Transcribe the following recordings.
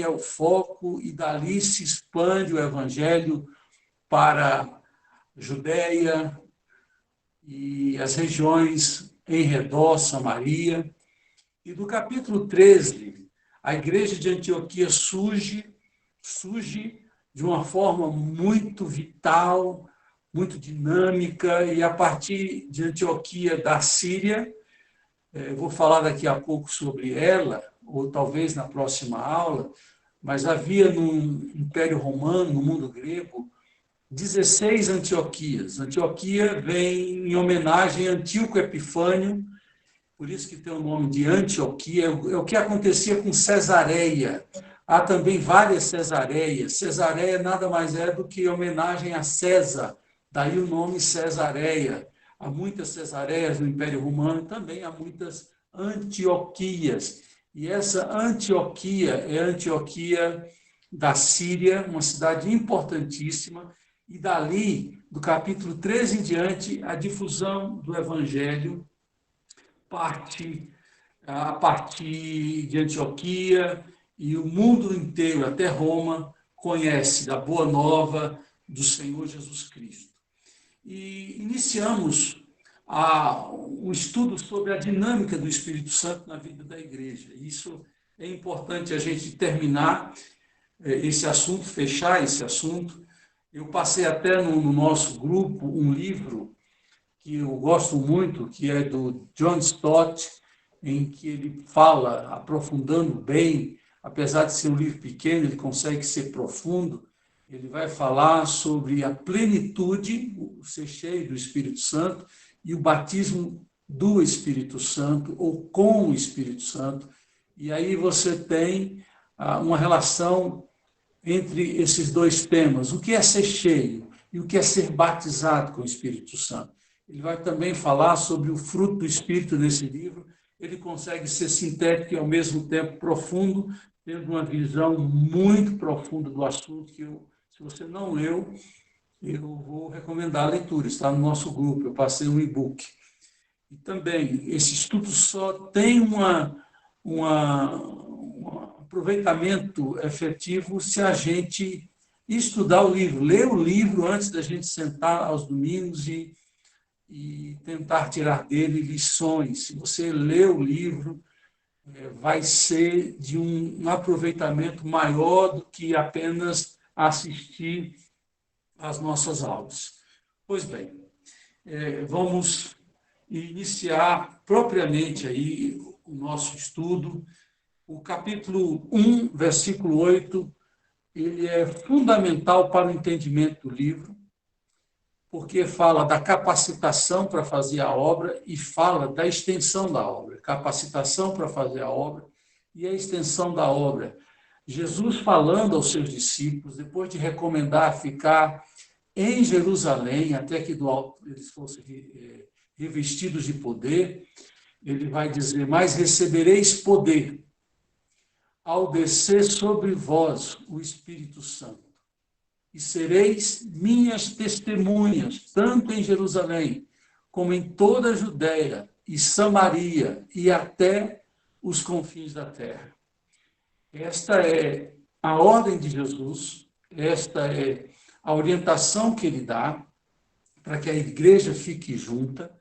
é o foco e dali se expande o evangelho para Judeia e as regiões em redor, Samaria. E do capítulo 13, a igreja de Antioquia surge de uma forma muito vital, muito dinâmica, e a partir de Antioquia da Síria, eu vou falar daqui a pouco sobre ela, ou talvez na próxima aula, mas havia no Império Romano, no mundo grego, 16 Antioquias. Antioquia vem em homenagem a Antíoco Epifânio, por isso que tem o nome de Antioquia, é o que acontecia com Cesareia. Há também várias Cesareias. Cesareia nada mais é do que homenagem a César, daí o nome Cesareia. Há muitas Cesareias no Império Romano, também há muitas Antioquias. E essa Antioquia é a Antioquia da Síria, uma cidade importantíssima, e dali, do capítulo 13 em diante, a difusão do Evangelho parte a partir de Antioquia, e o mundo inteiro, até Roma, conhece da boa nova do Senhor Jesus Cristo. E iniciamos um estudo sobre a dinâmica do Espírito Santo na vida da igreja. Isso é importante a gente terminar esse assunto, fechar esse assunto. Eu passei até no nosso grupo um livro que eu gosto muito, que é do John Stott, em que ele fala, aprofundando bem, apesar de ser um livro pequeno, ele consegue ser profundo, ele vai falar sobre a plenitude, o ser cheio do Espírito Santo, e o batismo do Espírito Santo, ou com o Espírito Santo. E aí você tem uma relação entre esses dois temas, o que é ser cheio e o que é ser batizado com o Espírito Santo. Ele vai também falar sobre o fruto do Espírito nesse livro. Ele consegue ser sintético e, ao mesmo tempo, profundo, tendo uma visão muito profunda do assunto, que se você não leu, eu vou recomendar a leitura. Está no nosso grupo, eu passei um e-book. E também, esse estudo só tem um aproveitamento efetivo se a gente estudar o livro, ler o livro antes da gente sentar aos domingos e tentar tirar dele lições. Se você ler o livro, vai ser de um aproveitamento maior do que apenas assistir às nossas aulas. Pois bem, vamos iniciar propriamente aí o nosso estudo. O capítulo 1, versículo 8, ele é fundamental para o entendimento do livro, porque fala da capacitação para fazer a obra e fala da extensão da obra. Capacitação para fazer a obra e a extensão da obra. Jesus falando aos seus discípulos, depois de recomendar ficar em Jerusalém, até que do alto eles fossem revestidos de poder, ele vai dizer: mas recebereis poder ao descer sobre vós o Espírito Santo. E sereis minhas testemunhas, tanto em Jerusalém, como em toda a Judéia e Samaria, e até os confins da terra. Esta é a ordem de Jesus, esta é a orientação que ele dá para que a igreja fique junta,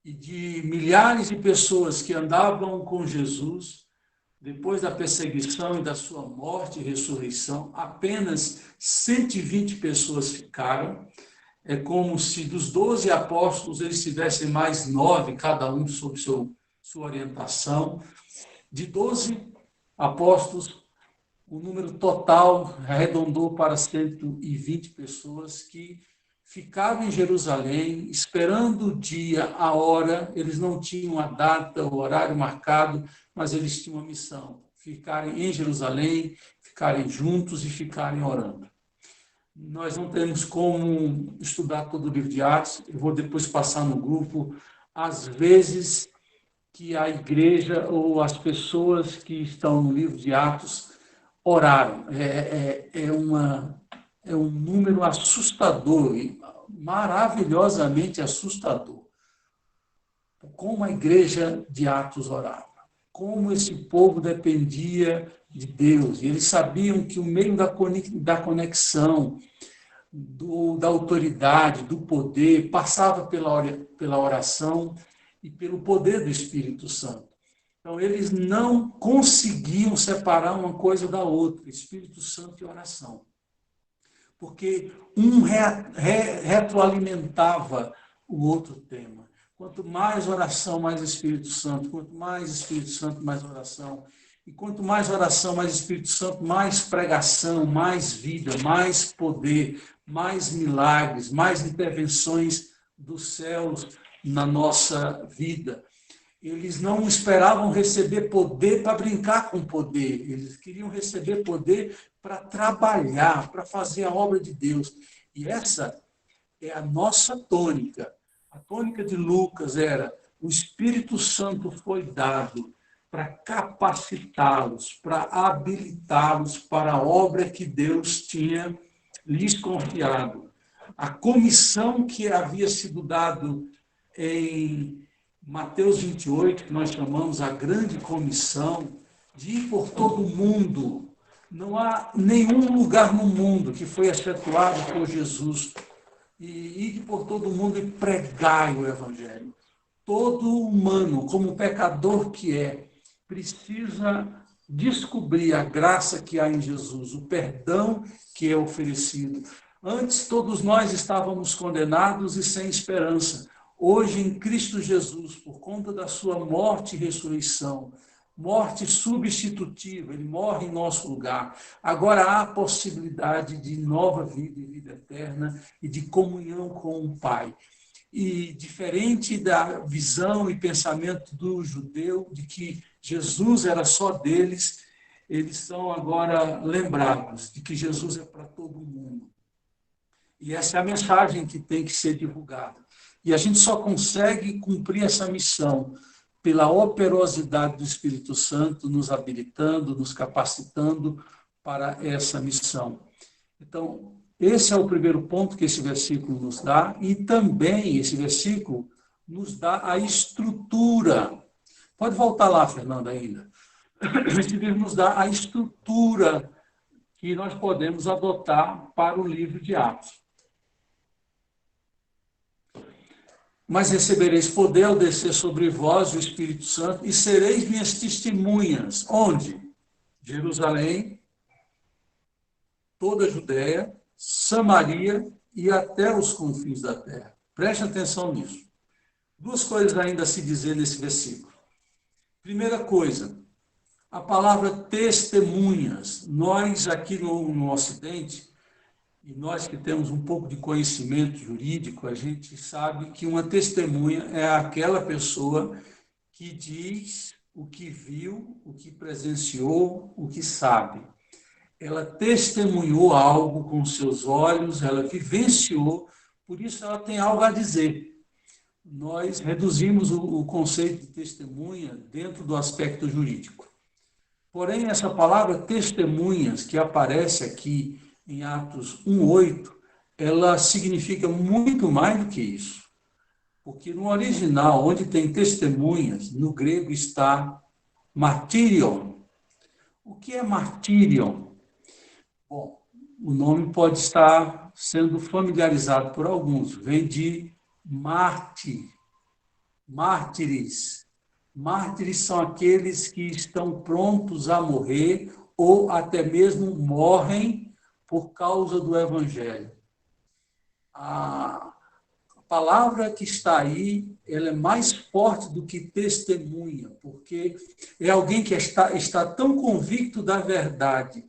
e de milhares de pessoas que andavam com Jesus, depois da perseguição e da sua morte e ressurreição, apenas 120 pessoas ficaram. É como se dos 12 apóstolos eles tivessem mais 9, cada um sob sua orientação. De 12 apóstolos, o número total arredondou para 120 pessoas que ficavam em Jerusalém, esperando o dia, a hora. Eles não tinham a data, o horário marcado, mas eles tinham uma missão: ficarem em Jerusalém, ficarem juntos e ficarem orando. Nós não temos como estudar todo o livro de Atos, eu vou depois passar no grupo as vezes que a igreja ou as pessoas que estão no livro de Atos oraram. É um número assustador, maravilhosamente assustador. Como a igreja de Atos orava, como esse povo dependia de Deus. E eles sabiam que o meio da conexão, da autoridade, do poder, passava pela oração e pelo poder do Espírito Santo. Então, eles não conseguiam separar uma coisa da outra, Espírito Santo e oração. Porque um retroalimentava o outro tema. Quanto mais oração, mais Espírito Santo. Quanto mais Espírito Santo, mais oração. E quanto mais oração, mais Espírito Santo, mais pregação, mais vida, mais poder, mais milagres, mais intervenções dos céus na nossa vida. Eles não esperavam receber poder para brincar com poder. Eles queriam receber poder para trabalhar, para fazer a obra de Deus. E essa é a nossa tônica. A tônica de Lucas era: o Espírito Santo foi dado para capacitá-los, para habilitá-los para a obra que Deus tinha lhes confiado. A comissão que havia sido dado em Mateus 28, que nós chamamos a grande comissão, de ir por todo o mundo. Não há nenhum lugar no mundo que foi efetuado por Jesus. E ir por todo o mundo e pregar o Evangelho. Todo humano, como pecador que é, precisa descobrir a graça que há em Jesus, o perdão que é oferecido. Antes, todos nós estávamos condenados e sem esperança. Hoje, em Cristo Jesus, por conta da sua morte e ressurreição, morte substitutiva, ele morre em nosso lugar. Agora há a possibilidade de nova vida e vida eterna e de comunhão com o Pai. E diferente da visão e pensamento do judeu, de que Jesus era só deles, eles são agora lembrados de que Jesus é para todo mundo. E essa é a mensagem que tem que ser divulgada. E a gente só consegue cumprir essa missão pela operosidade do Espírito Santo, nos habilitando, nos capacitando para essa missão. Então, esse é o primeiro ponto que esse versículo nos dá, e também esse versículo nos dá a estrutura. Pode voltar lá, Fernanda, ainda. Esse livro nos dá a estrutura que nós podemos adotar para o livro de Atos. Mas recebereis poder ao descer sobre vós o Espírito Santo e sereis minhas testemunhas. Onde? Jerusalém, toda a Judéia, Samaria e até os confins da terra. Preste atenção nisso. Duas coisas ainda a se dizer nesse versículo. Primeira coisa, a palavra testemunhas. Nós aqui no Ocidente, e nós que temos um pouco de conhecimento jurídico, a gente sabe que uma testemunha é aquela pessoa que diz o que viu, o que presenciou, o que sabe. Ela testemunhou algo com seus olhos, ela vivenciou, por isso ela tem algo a dizer. Nós reduzimos o conceito de testemunha dentro do aspecto jurídico. Porém, essa palavra testemunhas, que aparece aqui em Atos 1:8, ela significa muito mais do que isso. Porque no original, onde tem testemunhas, no grego está martyrion. O que é martyrion? Bom, o nome pode estar sendo familiarizado por alguns. Vem de mártir, mártires. Mártires são aqueles que estão prontos a morrer ou até mesmo morrem por causa do Evangelho. A palavra que está aí, ela é mais forte do que testemunha, porque é alguém que está tão convicto da verdade,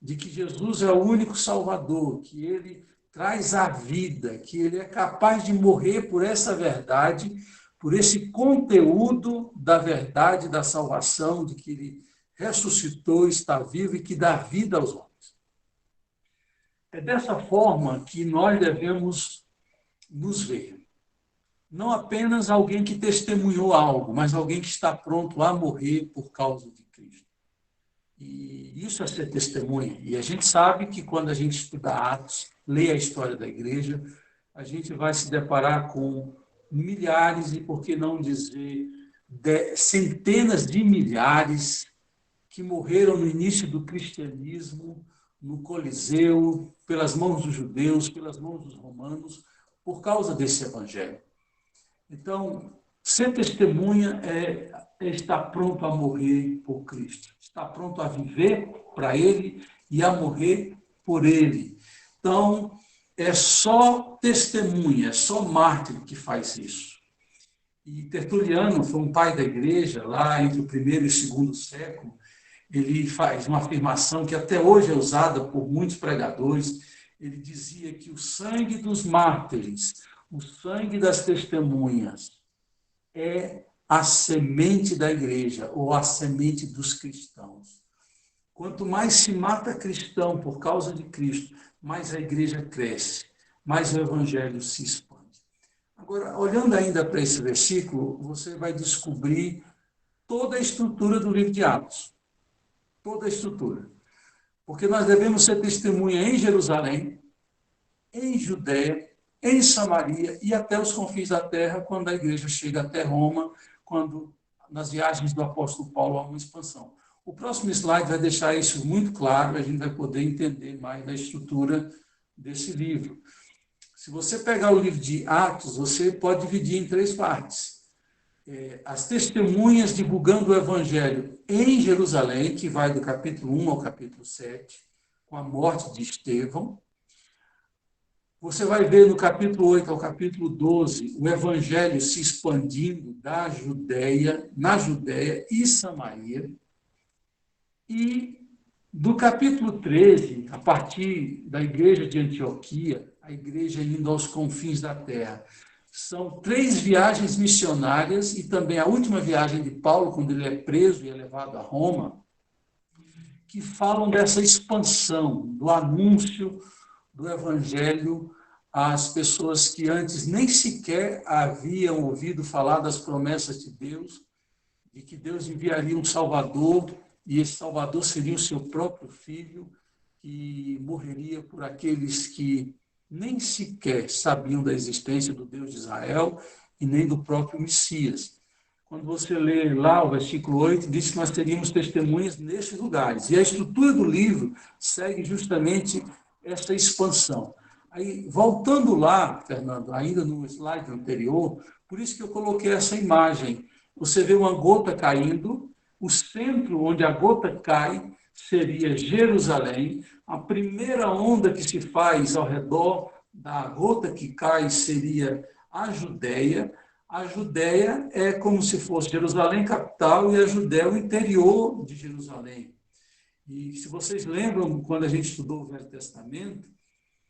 de que Jesus é o único Salvador, que ele traz a vida, que ele é capaz de morrer por essa verdade, por esse conteúdo da verdade, da salvação, de que ele ressuscitou, está vivo e que dá vida aos homens. É dessa forma que nós devemos nos ver. Não apenas alguém que testemunhou algo, mas alguém que está pronto a morrer por causa de Cristo. E isso é ser testemunha. E a gente sabe que quando a gente estuda Atos, lê a história da igreja, a gente vai se deparar com milhares, e por que não dizer centenas de milhares que morreram no início do cristianismo, no Coliseu, pelas mãos dos judeus, pelas mãos dos romanos, por causa desse evangelho. Então, ser testemunha é estar pronto a morrer por Cristo, estar pronto a viver para Ele e a morrer por Ele. Então, é só testemunha, é só mártir que faz isso. E Tertuliano foi um pai da igreja, lá entre o primeiro e o segundo século. Ele faz uma afirmação que até hoje é usada por muitos pregadores. Ele dizia que o sangue dos mártires, o sangue das testemunhas, é a semente da igreja, ou a semente dos cristãos. Quanto mais se mata cristão por causa de Cristo, mais a igreja cresce, mais o evangelho se expande. Agora, olhando ainda para esse versículo, você vai descobrir toda a estrutura do livro de Atos. Toda a estrutura. Porque nós devemos ser testemunha em Jerusalém, em Judeia, em Samaria e até os confins da terra, quando a igreja chega até Roma, quando nas viagens do apóstolo Paulo há uma expansão. O próximo slide vai deixar isso muito claro, a gente vai poder entender mais da estrutura desse livro. Se você pegar o livro de Atos, você pode dividir em 3 partes. As testemunhas divulgando o evangelho em Jerusalém, que vai do capítulo 1 ao capítulo 7, com a morte de Estevão. Você vai ver no capítulo 8 ao capítulo 12 o evangelho se expandindo da Judéia, na Judéia e Samaria. E do capítulo 13, a partir da igreja de Antioquia, a igreja indo aos confins da terra, são 3 viagens missionárias e também a última viagem de Paulo, quando ele é preso e é levado a Roma, que falam dessa expansão, do anúncio do evangelho às pessoas que antes nem sequer haviam ouvido falar das promessas de Deus, de que Deus enviaria um Salvador, e esse Salvador seria o seu próprio filho, que morreria por aqueles que nem sequer sabiam da existência do Deus de Israel e nem do próprio Messias. Quando você lê lá o versículo 8, diz que nós teríamos testemunhas nesses lugares. E a estrutura do livro segue justamente essa expansão. Aí, voltando lá, Fernando, ainda no slide anterior, por isso que eu coloquei essa imagem. Você vê uma gota caindo, o centro onde a gota cai seria Jerusalém, a primeira onda que se faz ao redor da gota que cai seria a Judéia. A Judéia é como se fosse Jerusalém capital e a Judéia o interior de Jerusalém. E se vocês lembram, quando a gente estudou o Velho Testamento,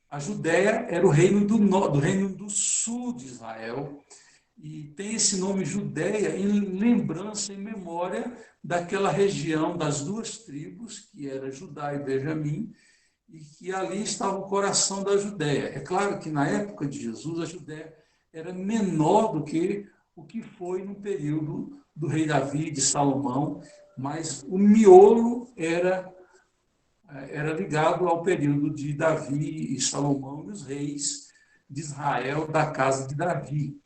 a Judéia era o reino do reino do sul de Israel, e tem esse nome Judéia em lembrança, em memória daquela região das 2 tribos, que era Judá e Benjamim, e que ali estava o coração da Judéia. É claro que na época de Jesus a Judéia era menor do que o que foi no período do rei Davi, de Salomão, mas o miolo era ligado ao período de Davi e Salomão e os reis de Israel da casa de Davi.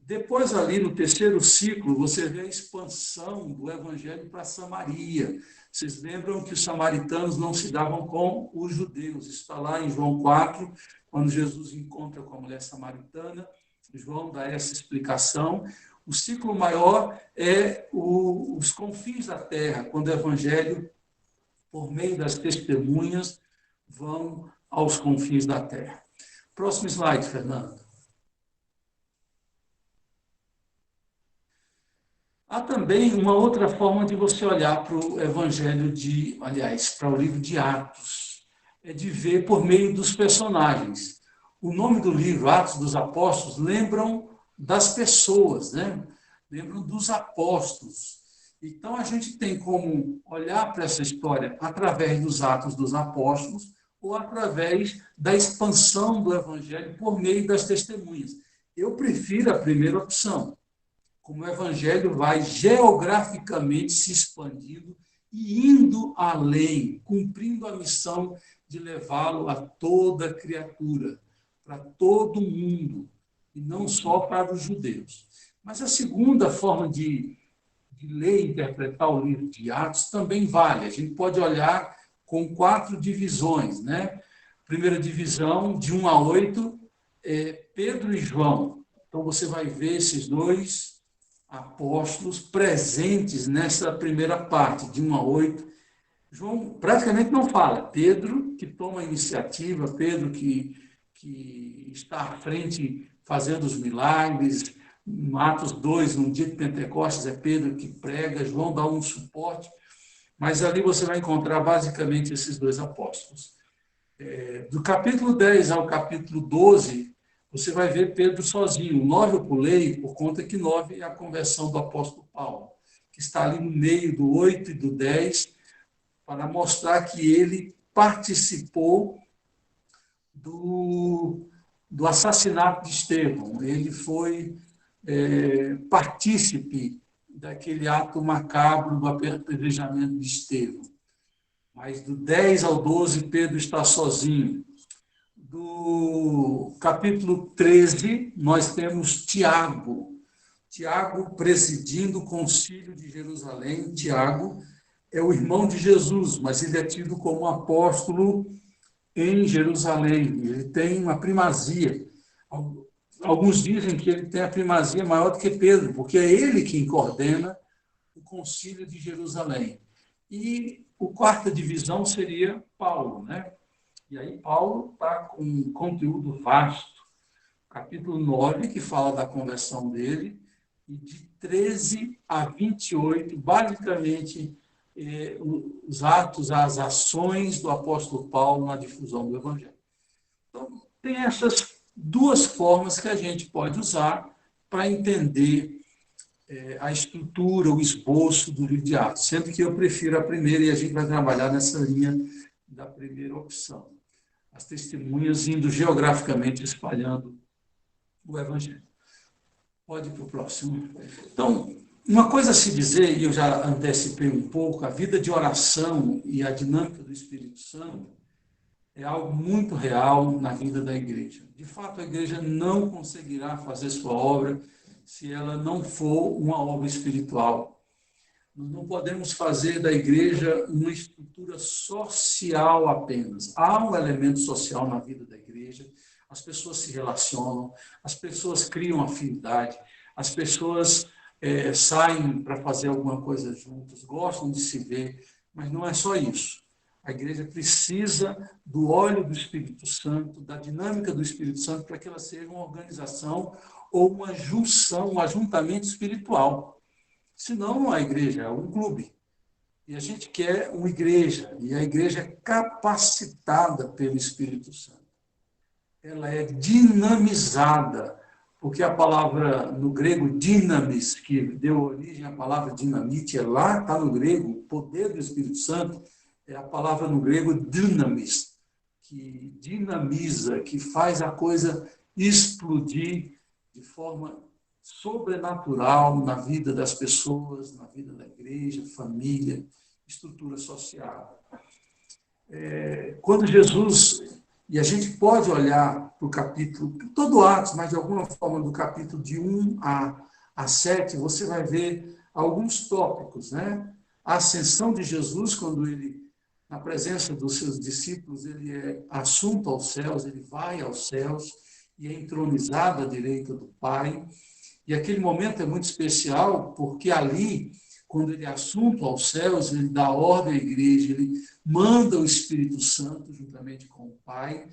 Depois, ali no 3º ciclo, você vê a expansão do evangelho para Samaria. Vocês lembram que os samaritanos não se davam com os judeus. Isso está lá em João 4, quando Jesus encontra com a mulher samaritana. João dá essa explicação. O ciclo maior é os confins da terra, quando o evangelho, por meio das testemunhas, vão aos confins da terra. Próximo slide, Fernando. Há também uma outra forma de você olhar para o evangelho para o livro de Atos, é de ver por meio dos personagens. O nome do livro, Atos dos Apóstolos, lembram das pessoas, né? Lembram dos apóstolos. Então, a gente tem como olhar para essa história através dos Atos dos Apóstolos ou através da expansão do evangelho por meio das testemunhas. Eu prefiro a primeira opção, como o evangelho vai geograficamente se expandindo e indo além, cumprindo a missão de levá-lo a toda criatura, para todo mundo, e não só para os judeus. Mas a segunda forma de de ler e interpretar o livro de Atos também vale. A gente pode olhar com 4 divisões, né? Primeira divisão, de 1 a 8, é Pedro e João. Então, você vai ver esses 2 apóstolos presentes nessa primeira parte, de 1 a 8. João praticamente não fala. Pedro que toma a iniciativa, Pedro que está à frente fazendo os milagres. Em Atos 2, no dia de Pentecostes, é Pedro que prega, João dá um suporte, mas ali você vai encontrar basicamente esses 2 apóstolos. Do capítulo 10 ao capítulo 12, você vai ver Pedro sozinho. O 9 eu pulei, por conta que 9 é a conversão do apóstolo Paulo, que está ali no meio do 8 e do 10, para mostrar que ele participou do assassinato de Estevão. Ele foi partícipe daquele ato macabro do apedrejamento de Estevão. Mas do 10 ao 12, Pedro está sozinho. Do capítulo 13, nós temos Tiago. Tiago presidindo o concílio de Jerusalém. Tiago é o irmão de Jesus, mas ele é tido como apóstolo em Jerusalém. Ele tem uma primazia. Alguns dizem que ele tem a primazia maior do que Pedro, porque é ele quem coordena o concílio de Jerusalém. E a 4ª divisão seria Paulo, né? E aí Paulo está com um conteúdo vasto. Capítulo 9, que fala da conversão dele, e de 13 a 28, basicamente, os atos, as ações do apóstolo Paulo na difusão do Evangelho. Então, tem essas 2 formas que a gente pode usar para entender a estrutura, o esboço do livro de Atos, sendo que eu prefiro a primeira e a gente vai trabalhar nessa linha da primeira opção. As testemunhas indo geograficamente espalhando o Evangelho. Pode ir para o próximo. Então, uma coisa a se dizer, e eu já antecipei um pouco, a vida de oração e a dinâmica do Espírito Santo é algo muito real na vida da igreja. De fato, a igreja não conseguirá fazer sua obra se ela não for uma obra espiritual. Nós não podemos fazer da igreja uma estrutura social apenas. Há um elemento social na vida da igreja, as pessoas se relacionam, as pessoas criam afinidade, as pessoas saem para fazer alguma coisa juntas, gostam de se ver, mas não é só isso. A igreja precisa do óleo do Espírito Santo, da dinâmica do Espírito Santo, para que ela seja uma organização ou uma junção, um ajuntamento espiritual. Senão, não é igreja, é um clube. E a gente quer uma igreja, e a igreja é capacitada pelo Espírito Santo. Ela é dinamizada, porque a palavra no grego dinamis, que deu origem à palavra dinamite, lá está no grego, o poder do Espírito Santo, é a palavra no grego dynamis, que dinamiza, que faz a coisa explodir de forma sobrenatural na vida das pessoas, na vida da igreja, família, estrutura social. Quando Jesus, e a gente pode olhar para o capítulo, todo Atos, mas de alguma forma do capítulo de 1 a 7, você vai ver alguns tópicos, né? A ascensão de Jesus, quando ele, na presença dos seus discípulos, ele é assunto aos céus, ele vai aos céus e é entronizado à direita do Pai. E aquele momento é muito especial, porque ali, quando ele é assunto aos céus, ele dá ordem à igreja, ele manda o Espírito Santo juntamente com o Pai.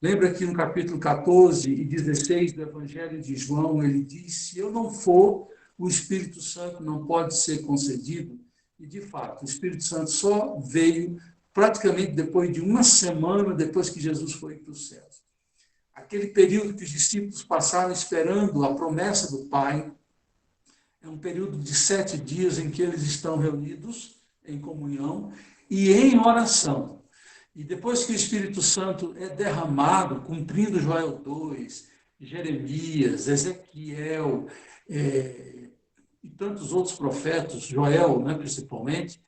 Lembra que no capítulo 14 e 16 do Evangelho de João, ele diz, se eu não for, o Espírito Santo não pode ser concedido. E, de fato, o Espírito Santo só veio praticamente depois de uma semana, depois que Jesus foi para os céus. Aquele período que os discípulos passaram esperando a promessa do Pai, é um período de 7 dias em que eles estão reunidos em comunhão e em oração. E depois que o Espírito Santo é derramado, cumprindo Joel 2, Jeremias, Ezequiel e tantos outros profetas, Joel, né, principalmente,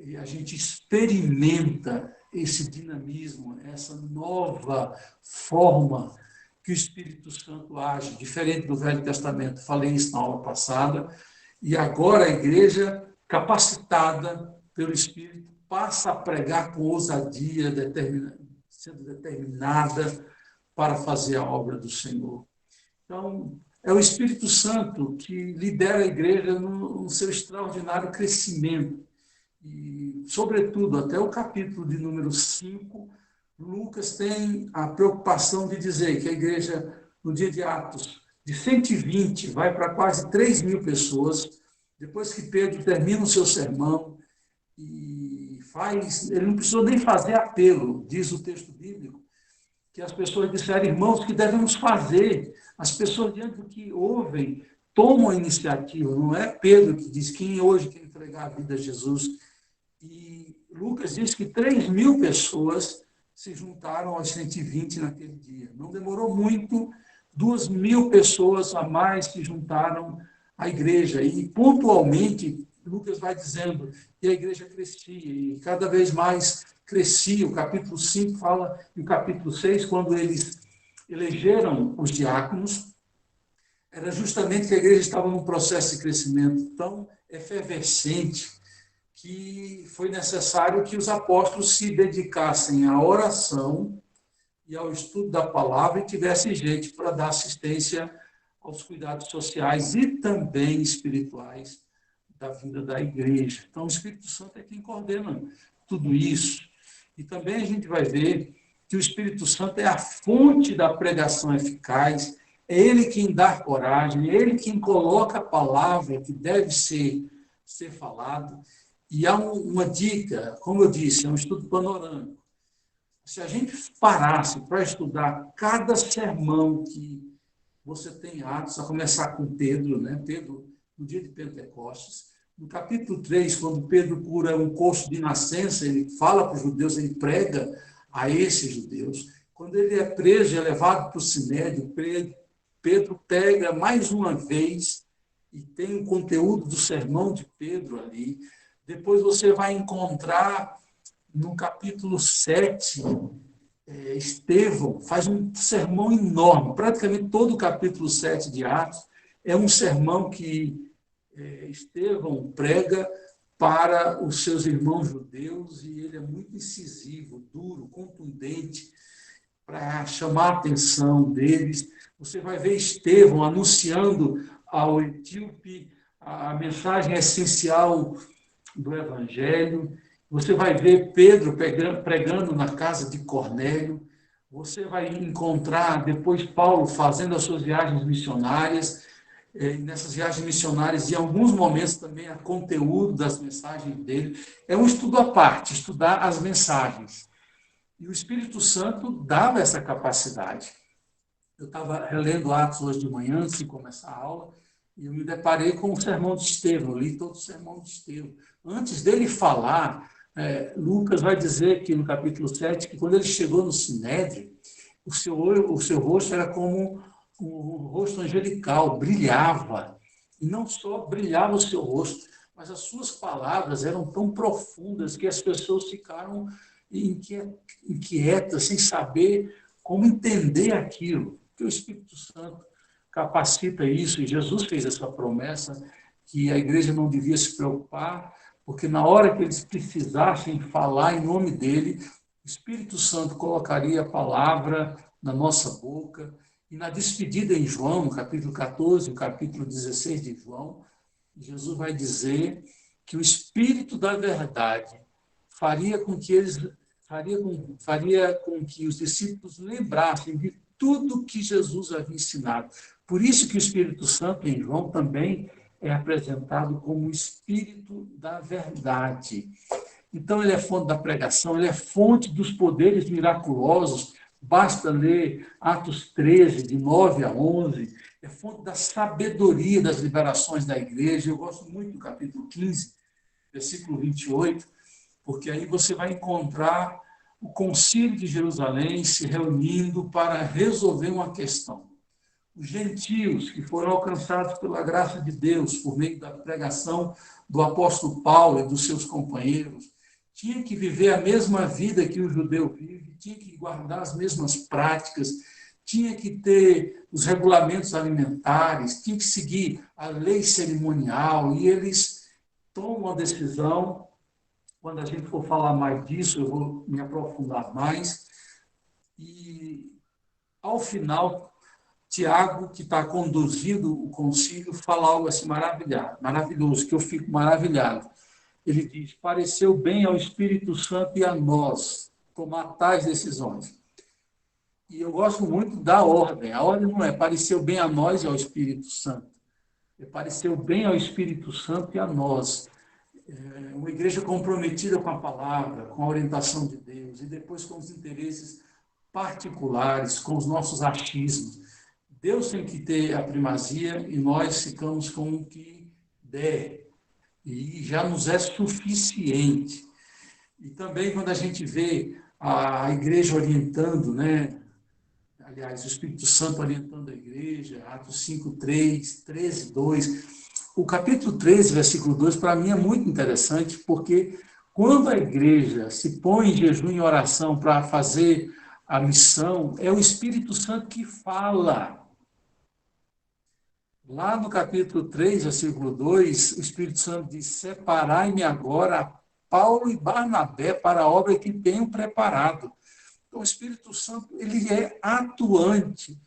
e a gente experimenta esse dinamismo, essa nova forma que o Espírito Santo age, diferente do Velho Testamento. Falei isso na aula passada, E agora a igreja, capacitada pelo Espírito, passa a pregar com ousadia, sendo determinada para fazer a obra do Senhor. Então, é o Espírito Santo que lidera a igreja no seu extraordinário crescimento. E, sobretudo, até o capítulo de número 5, Lucas tem a preocupação de dizer que a igreja, no dia de Atos, de 120, vai para quase 3.000 pessoas, depois que Pedro termina o seu sermão, e ele não precisou nem fazer apelo, diz o texto bíblico, que as pessoas disseram, irmãos, que devemos fazer. As pessoas, diante do que ouvem, tomam a iniciativa. Não é Pedro que diz, quem hoje quer entregar a vida a Jesus? E Lucas diz que 3.000 pessoas se juntaram aos 120 naquele dia. Não demorou muito, 2.000 pessoas a mais se juntaram à igreja. E, pontualmente, Lucas vai dizendo que a igreja crescia, e cada vez mais crescia. O capítulo 5 fala, e o capítulo 6, quando eles elegeram os diáconos, era justamente que a igreja estava num processo de crescimento tão efervescente que foi necessário que os apóstolos se dedicassem à oração e ao estudo da palavra e tivessem gente para dar assistência aos cuidados sociais e também espirituais da vida da igreja. Então, o Espírito Santo é quem coordena tudo isso. E também a gente vai ver que o Espírito Santo é a fonte da pregação eficaz, é ele quem dá coragem, é ele quem coloca a palavra que deve ser falado. E há uma dica, como eu disse, é um estudo panorâmico. Se a gente parasse para estudar cada sermão que você tem em Atos, a começar com Pedro, né? Pedro, no dia de Pentecostes, no capítulo 3, quando Pedro cura um coxo de nascença, ele fala para os judeus, ele prega a esses judeus. Quando ele é preso e é levado para o Sinédrio, Pedro pega mais uma vez e tem o conteúdo do sermão de Pedro ali. Depois você vai encontrar no capítulo 7, Estevão faz um sermão enorme. Praticamente todo o capítulo 7 de Atos é um sermão que Estevão prega para os seus irmãos judeus e ele é muito incisivo, duro, contundente, para chamar a atenção deles. Você vai ver Estevão anunciando ao etíope a mensagem essencial do Evangelho. Você vai ver Pedro pregando na casa de Cornélio. Você vai encontrar depois Paulo fazendo as suas viagens missionárias. Nessas viagens missionárias, em alguns momentos também há conteúdo das mensagens dele. É um estudo à parte, estudar as mensagens. E o Espírito Santo dava essa capacidade. Eu estava relendo Atos hoje de manhã, antes de começar a aula, e eu me deparei com o sermão de Estevão, eu li todo o sermão de Estevão. Antes dele falar, Lucas vai dizer que no capítulo 7, que quando ele chegou no Sinédrio, o seu rosto era como um rosto angelical, brilhava. E não só brilhava o seu rosto, mas as suas palavras eram tão profundas que as pessoas ficaram inquietas, sem saber como entender aquilo. Porque o Espírito Santo capacita isso, e Jesus fez essa promessa que a igreja não devia se preocupar, porque na hora que eles precisassem falar em nome dele, o Espírito Santo colocaria a palavra na nossa boca. E na despedida em João, no capítulo 14, no capítulo 16 de João, Jesus vai dizer que o Espírito da verdade faria com que os discípulos lembrassem de tudo que Jesus havia ensinado. Por isso que o Espírito Santo em João também é apresentado como o Espírito da verdade. Então, ele é fonte da pregação, ele é fonte dos poderes miraculosos. Basta ler Atos 13, de 9 a 11, é fonte da sabedoria das liberações da igreja. Eu gosto muito do capítulo 15, versículo 28, porque aí você vai encontrar o Concílio de Jerusalém se reunindo para resolver uma questão. Os gentios que foram alcançados pela graça de Deus por meio da pregação do apóstolo Paulo e dos seus companheiros, tinham que viver a mesma vida que o judeu vive, tinham que guardar as mesmas práticas, tinha que ter os regulamentos alimentares, tinha que seguir a lei cerimonial, e eles tomam a decisão. Quando a gente for falar mais disso, eu vou me aprofundar mais. E, ao final, Tiago, que está conduzindo o concílio, fala algo assim maravilhoso, que eu fico maravilhado. Ele diz: pareceu bem ao Espírito Santo e a nós tomar tais decisões. E eu gosto muito da ordem. A ordem não é pareceu bem a nós e ao Espírito Santo. É pareceu bem ao Espírito Santo e a nós. É uma igreja comprometida com a palavra, com a orientação de Deus, e depois com os interesses particulares, com os nossos achismos. Deus tem que ter a primazia e nós ficamos com o que der. E já nos é suficiente. E também quando a gente vê a igreja orientando, né? Aliás, o Espírito Santo orientando a igreja, Atos 5, 3, 13, 2. O capítulo 13, versículo 2, para mim é muito interessante, porque quando a igreja se põe em jejum e oração para fazer a missão, é o Espírito Santo que fala. Lá no capítulo 3, versículo 2, o Espírito Santo diz: separai-me agora Paulo e Barnabé para a obra que tenho preparado. Então, o Espírito Santo, ele é atuante.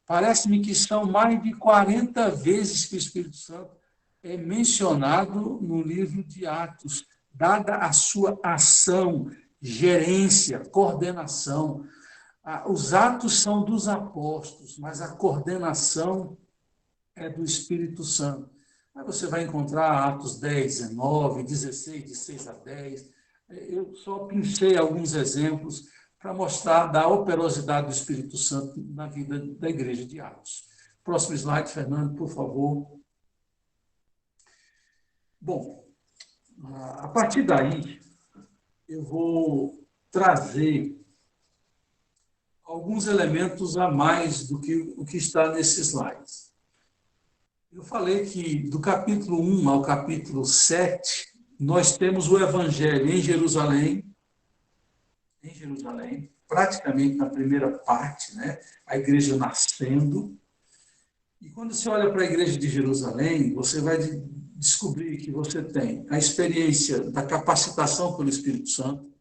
Parece-me que são mais de 40 vezes que o Espírito Santo é mencionado no livro de Atos, dada a sua ação, gerência, coordenação. Os atos são dos apóstolos, mas a coordenação é do Espírito Santo. Aí você vai encontrar Atos 10, 19, 16, de 6 a 10. Eu só pensei alguns exemplos para mostrar da operosidade do Espírito Santo na vida da igreja de Atos. Próximo slide, Fernando, por favor. Bom, a partir daí, eu vou trazer alguns elementos a mais do que o que está nesses slides. Eu falei que do capítulo 1 ao capítulo 7, nós temos o Evangelho em Jerusalém, praticamente na primeira parte, né? A igreja nascendo. E quando você olha para a igreja de Jerusalém, você vai descobrir que você tem a experiência da capacitação pelo Espírito Santo,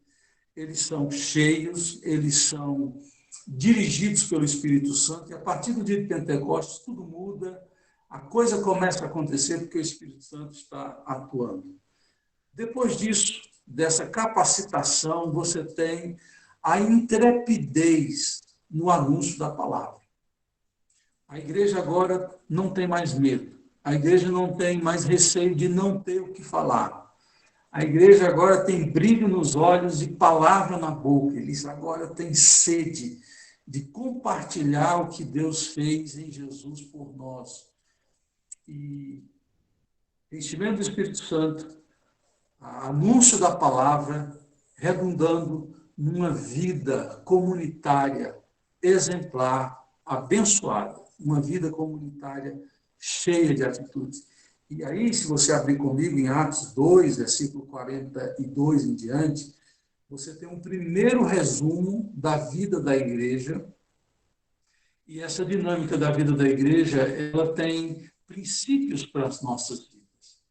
eles são cheios, eles são dirigidos pelo Espírito Santo, e a partir do dia de Pentecostes tudo muda, a coisa começa a acontecer porque o Espírito Santo está atuando. Depois disso, dessa capacitação, você tem a intrepidez no anúncio da palavra. A igreja agora não tem mais medo. A igreja não tem mais receio de não ter o que falar. A igreja agora tem brilho nos olhos e palavra na boca. Eles agora têm sede de compartilhar o que Deus fez em Jesus por nós. E enchimento do Espírito Santo, anúncio da palavra, redundando numa vida comunitária exemplar, abençoada, uma vida comunitária cheia de atitudes. E aí, se você abrir comigo em Atos 2, versículo 42 em diante, você tem um primeiro resumo da vida da igreja. E essa dinâmica da vida da igreja, ela tem princípios para as nossas vidas.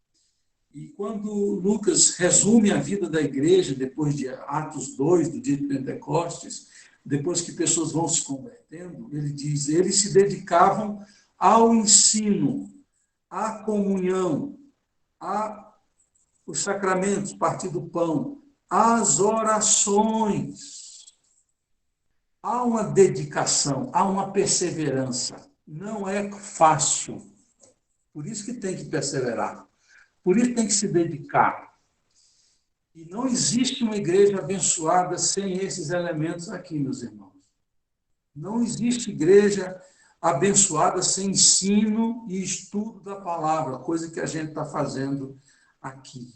E quando Lucas resume a vida da igreja, depois de Atos 2, do dia de Pentecostes, depois que pessoas vão se convertendo, ele diz: eles se dedicavam ao ensino, à comunhão, aos sacramentos, partir do pão, às orações. Há uma dedicação, há uma perseverança. Não é fácil. Por isso que tem que perseverar. Por isso tem que se dedicar. E não existe uma igreja abençoada sem esses elementos aqui, meus irmãos. Não existe igreja abençoada sem ensino e estudo da palavra, coisa que a gente está fazendo aqui.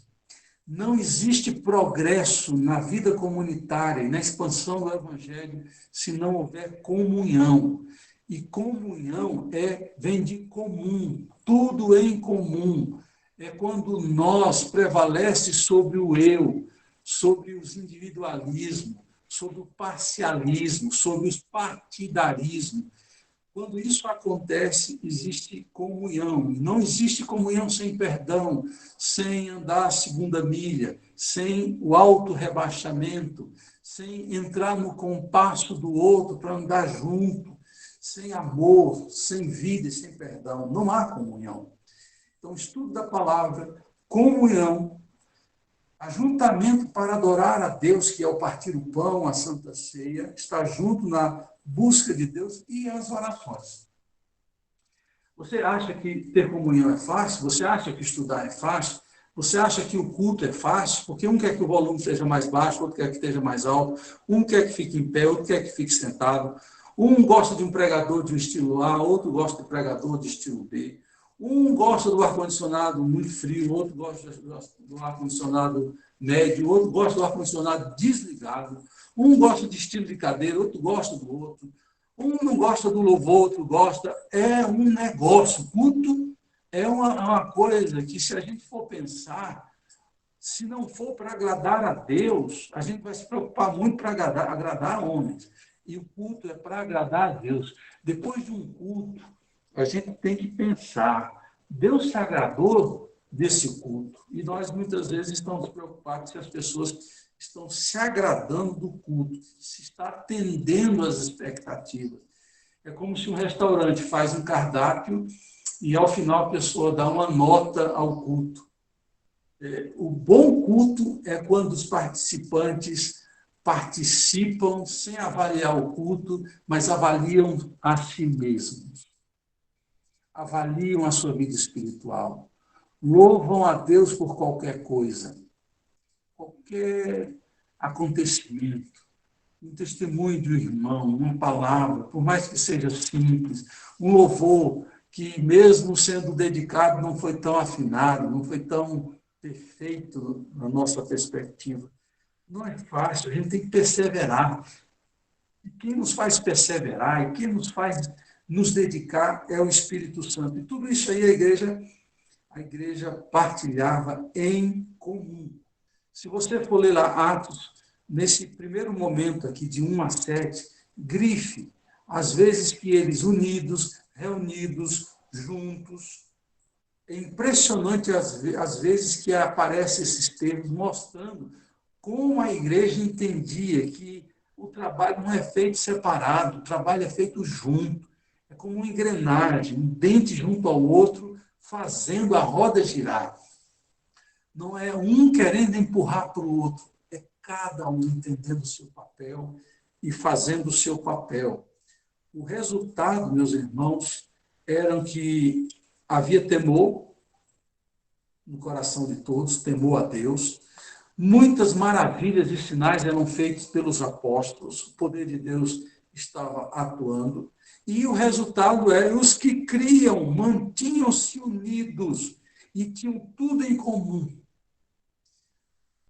Não existe progresso na vida comunitária e na expansão do Evangelho se não houver comunhão. E comunhão vem de comum, tudo em comum. É quando nós prevalece sobre o eu, sobre os individualismos, sobre o parcialismo, sobre os partidarismos. Quando isso acontece, existe comunhão. E não existe comunhão sem perdão, sem andar a segunda milha, sem o auto-rebaixamento, sem entrar no compasso do outro para andar junto, sem amor, sem vida e sem perdão. Não há comunhão. Então, estudo da palavra, comunhão, ajuntamento para adorar a Deus, que é o partir o pão, a Santa Ceia, estar junto na busca de Deus e as orações. Você acha que ter comunhão é fácil? Você acha que estudar é fácil? Você acha que o culto é fácil? Porque um quer que o volume esteja mais baixo, outro quer que esteja mais alto, um quer que fique em pé, outro quer que fique sentado. Um gosta de um pregador de um estilo A, outro gosta de pregador de estilo B. Um gosta do ar-condicionado muito frio, outro gosta do ar-condicionado médio, outro gosta do ar-condicionado desligado. Um gosta de estilo de cadeira, outro gosta do outro. Um não gosta do louvor, outro gosta. É um negócio. Culto é uma coisa que, se a gente for pensar, se não for para agradar a Deus, a gente vai se preocupar muito para agradar homens. E o culto é para agradar a Deus. Depois de um culto, a gente tem que pensar, Deus se agradou desse culto. E nós, muitas vezes, estamos preocupados se as pessoas estão se agradando do culto, se está atendendo às expectativas. É como se um restaurante faz um cardápio e, ao final, a pessoa dá uma nota ao culto. O bom culto é quando os participantes participam sem avaliar o culto, mas avaliam a si mesmos. Avaliam a sua vida espiritual. Louvam a Deus por qualquer coisa, qualquer acontecimento, um testemunho de um irmão, uma palavra, por mais que seja simples, um louvor que, mesmo sendo dedicado, não foi tão afinado, não foi tão perfeito na nossa perspectiva. Não é fácil, a gente tem que perseverar. E quem nos faz perseverar e quem nos faz nos dedicar é o Espírito Santo. E tudo isso aí a igreja partilhava em comum. Se você for ler lá Atos, nesse primeiro momento aqui, de 1 a 7, grife as vezes que eles unidos, reunidos, juntos. É impressionante as vezes que aparecem esses termos mostrando como a igreja entendia que o trabalho não é feito separado, o trabalho é feito junto. É como uma engrenagem, um dente junto ao outro, fazendo a roda girar. Não é um querendo empurrar para o outro, é cada um entendendo o seu papel e fazendo o seu papel. O resultado, meus irmãos, era que havia temor no coração de todos, temor a Deus. Muitas maravilhas e sinais eram feitos pelos apóstolos, o poder de Deus estava atuando. E o resultado é os que criam, mantinham-se unidos e tinham tudo em comum.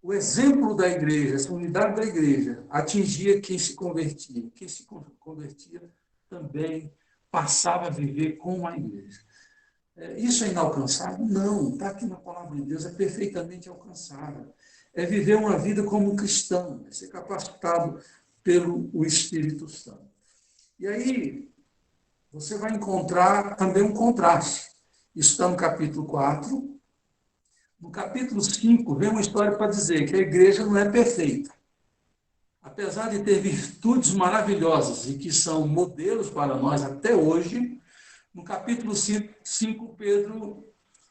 O exemplo da igreja, essa unidade da igreja, atingia quem se convertia. Quem se convertia também passava a viver com a igreja. Isso é inalcançável? Não, está aqui na palavra de Deus, é perfeitamente alcançável. É viver uma vida como cristão, é ser capacitado pelo Espírito Santo. E aí, você vai encontrar também um contraste. Isso está no capítulo 4. No capítulo 5, vem uma história para dizer que a igreja não é perfeita. Apesar de ter virtudes maravilhosas e que são modelos para nós até hoje, no capítulo 5, Pedro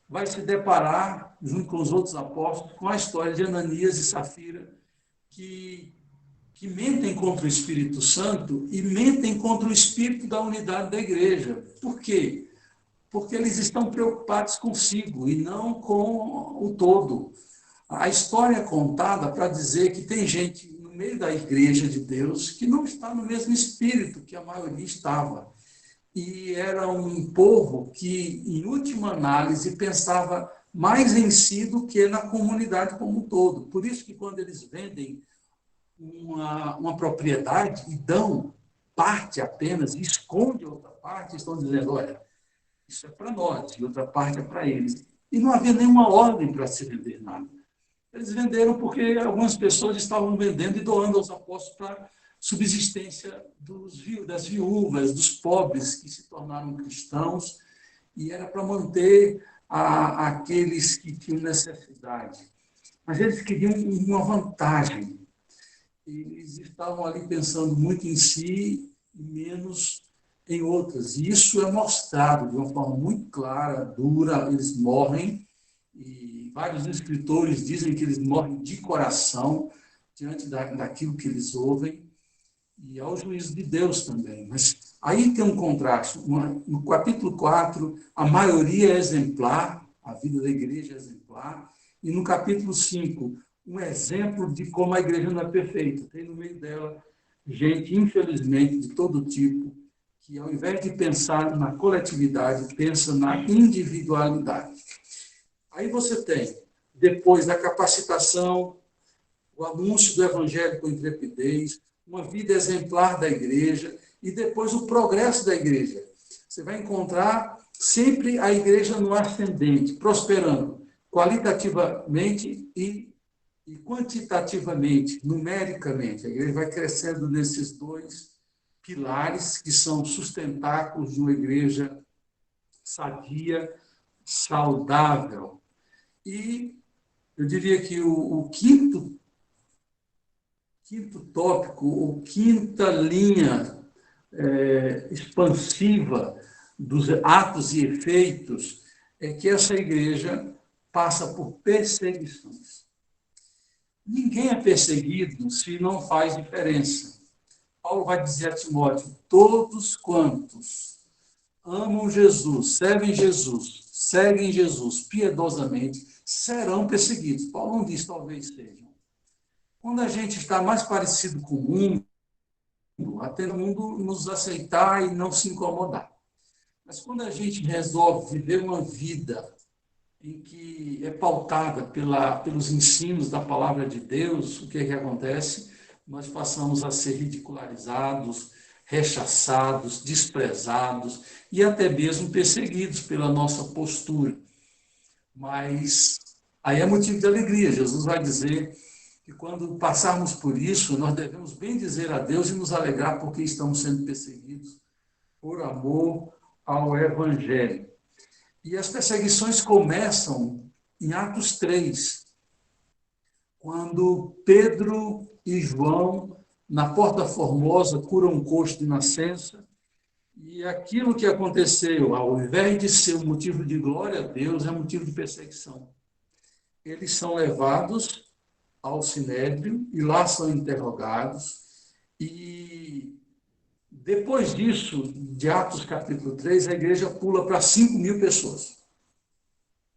vai se deparar, junto com os outros apóstolos, com a história de Ananias e Safira, que mentem contra o Espírito Santo e mentem contra o espírito da unidade da igreja. Por quê? Porque eles estão preocupados consigo e não com o todo. A história é contada para dizer que tem gente no meio da igreja de Deus que não está no mesmo espírito que a maioria estava. E era um povo que, em última análise, pensava mais em si do que na comunidade como um todo. Por isso que, quando eles vendem uma propriedade e dão parte apenas, e escondem outra parte, estão dizendo, olha, isso é para nós, e outra parte é para eles. E não havia nenhuma ordem para se vender nada. Eles venderam porque algumas pessoas estavam vendendo e doando aos apóstolos subsistência das viúvas, dos pobres que se tornaram cristãos, e era para manter aqueles que tinham necessidade. Mas eles queriam uma vantagem. Eles estavam ali pensando muito em si e menos em outras. E isso é mostrado de uma forma muito clara, dura. Eles morrem, e vários escritores dizem que eles morrem de coração diante daquilo que eles ouvem, e ao juízo de Deus também. Mas aí tem um contraste. No capítulo 4, a maioria é exemplar, a vida da igreja é exemplar, e no capítulo 5, um exemplo de como a igreja não é perfeita. Tem no meio dela gente, infelizmente, de todo tipo, que ao invés de pensar na coletividade, pensa na individualidade. Aí você tem, depois da capacitação, o anúncio do evangelho com intrepidez, uma vida exemplar da igreja e depois o progresso da igreja. Você vai encontrar sempre a igreja no ascendente, prosperando qualitativamente e quantitativamente, numericamente. A igreja vai crescendo nesses dois pilares que são sustentáculos de uma igreja sadia, saudável. E eu diria que o quinto tópico, ou quinta linha expansiva dos atos e efeitos, é que essa igreja passa por perseguições. Ninguém é perseguido se não faz diferença. Paulo vai dizer a Timóteo: todos quantos amam Jesus, seguem Jesus piedosamente, serão perseguidos. Paulo não diz talvez sejam. Quando a gente está mais parecido com o mundo, até o mundo nos aceitar e não se incomodar. Mas quando a gente resolve viver uma vida em que é pautada pelos ensinos da palavra de Deus, o que é que acontece? Nós passamos a ser ridicularizados, rechaçados, desprezados e até mesmo perseguidos pela nossa postura. Mas aí é motivo de alegria. Jesus vai dizer que quando passarmos por isso, nós devemos bem dizer a Deus e nos alegrar porque estamos sendo perseguidos por amor ao Evangelho. E as perseguições começam em Atos 3, quando Pedro e João, na Porta Formosa, curam um coxo de nascença, e aquilo que aconteceu, ao invés de ser um motivo de glória a Deus, é motivo de perseguição. Eles são levados ao Sinédrio e lá são interrogados, e depois disso, de Atos capítulo 3, a igreja pula para 5.000 pessoas.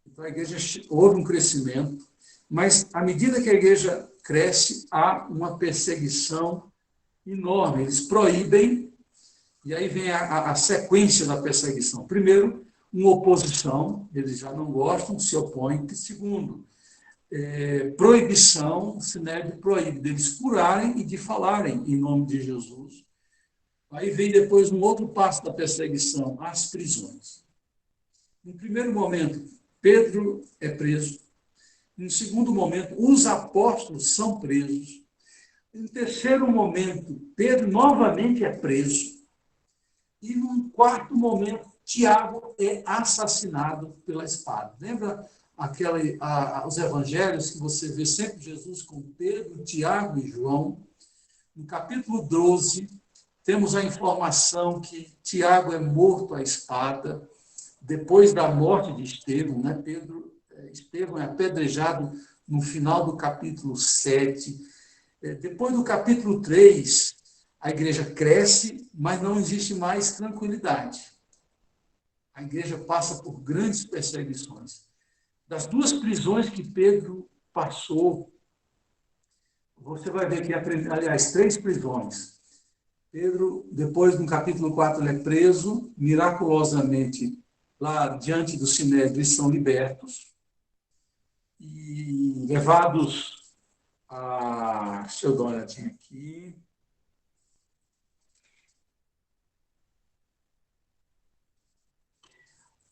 Então a igreja houve um crescimento, mas à medida que a igreja cresce, há uma perseguição enorme. Eles proíbem, e aí vem a sequência da perseguição. Primeiro, uma oposição, eles já não gostam, se opõem. Segundo, proibição, o Sinédrio proíbe deles curarem e de falarem em nome de Jesus. Aí vem depois um outro passo da perseguição, as prisões. No primeiro momento, Pedro é preso. No segundo momento, os apóstolos são presos. No terceiro momento, Pedro novamente é preso. E num quarto momento, Tiago é assassinado pela espada. Lembra os evangelhos que você vê sempre Jesus com Pedro, Tiago e João? No capítulo 12, temos a informação que Tiago é morto à espada, depois da morte de Estevão, né? Estevão é apedrejado no final do capítulo 7. Depois do capítulo 3, a igreja cresce, mas não existe mais tranquilidade. A igreja passa por grandes perseguições. Das duas prisões que Pedro passou, você vai ver que, aliás, 3 prisões. Pedro, depois, no capítulo 4, ele é preso, miraculosamente, lá diante do Sinédrio, eles são libertos e levados a... Deixa eu dar uma olhadinha aqui.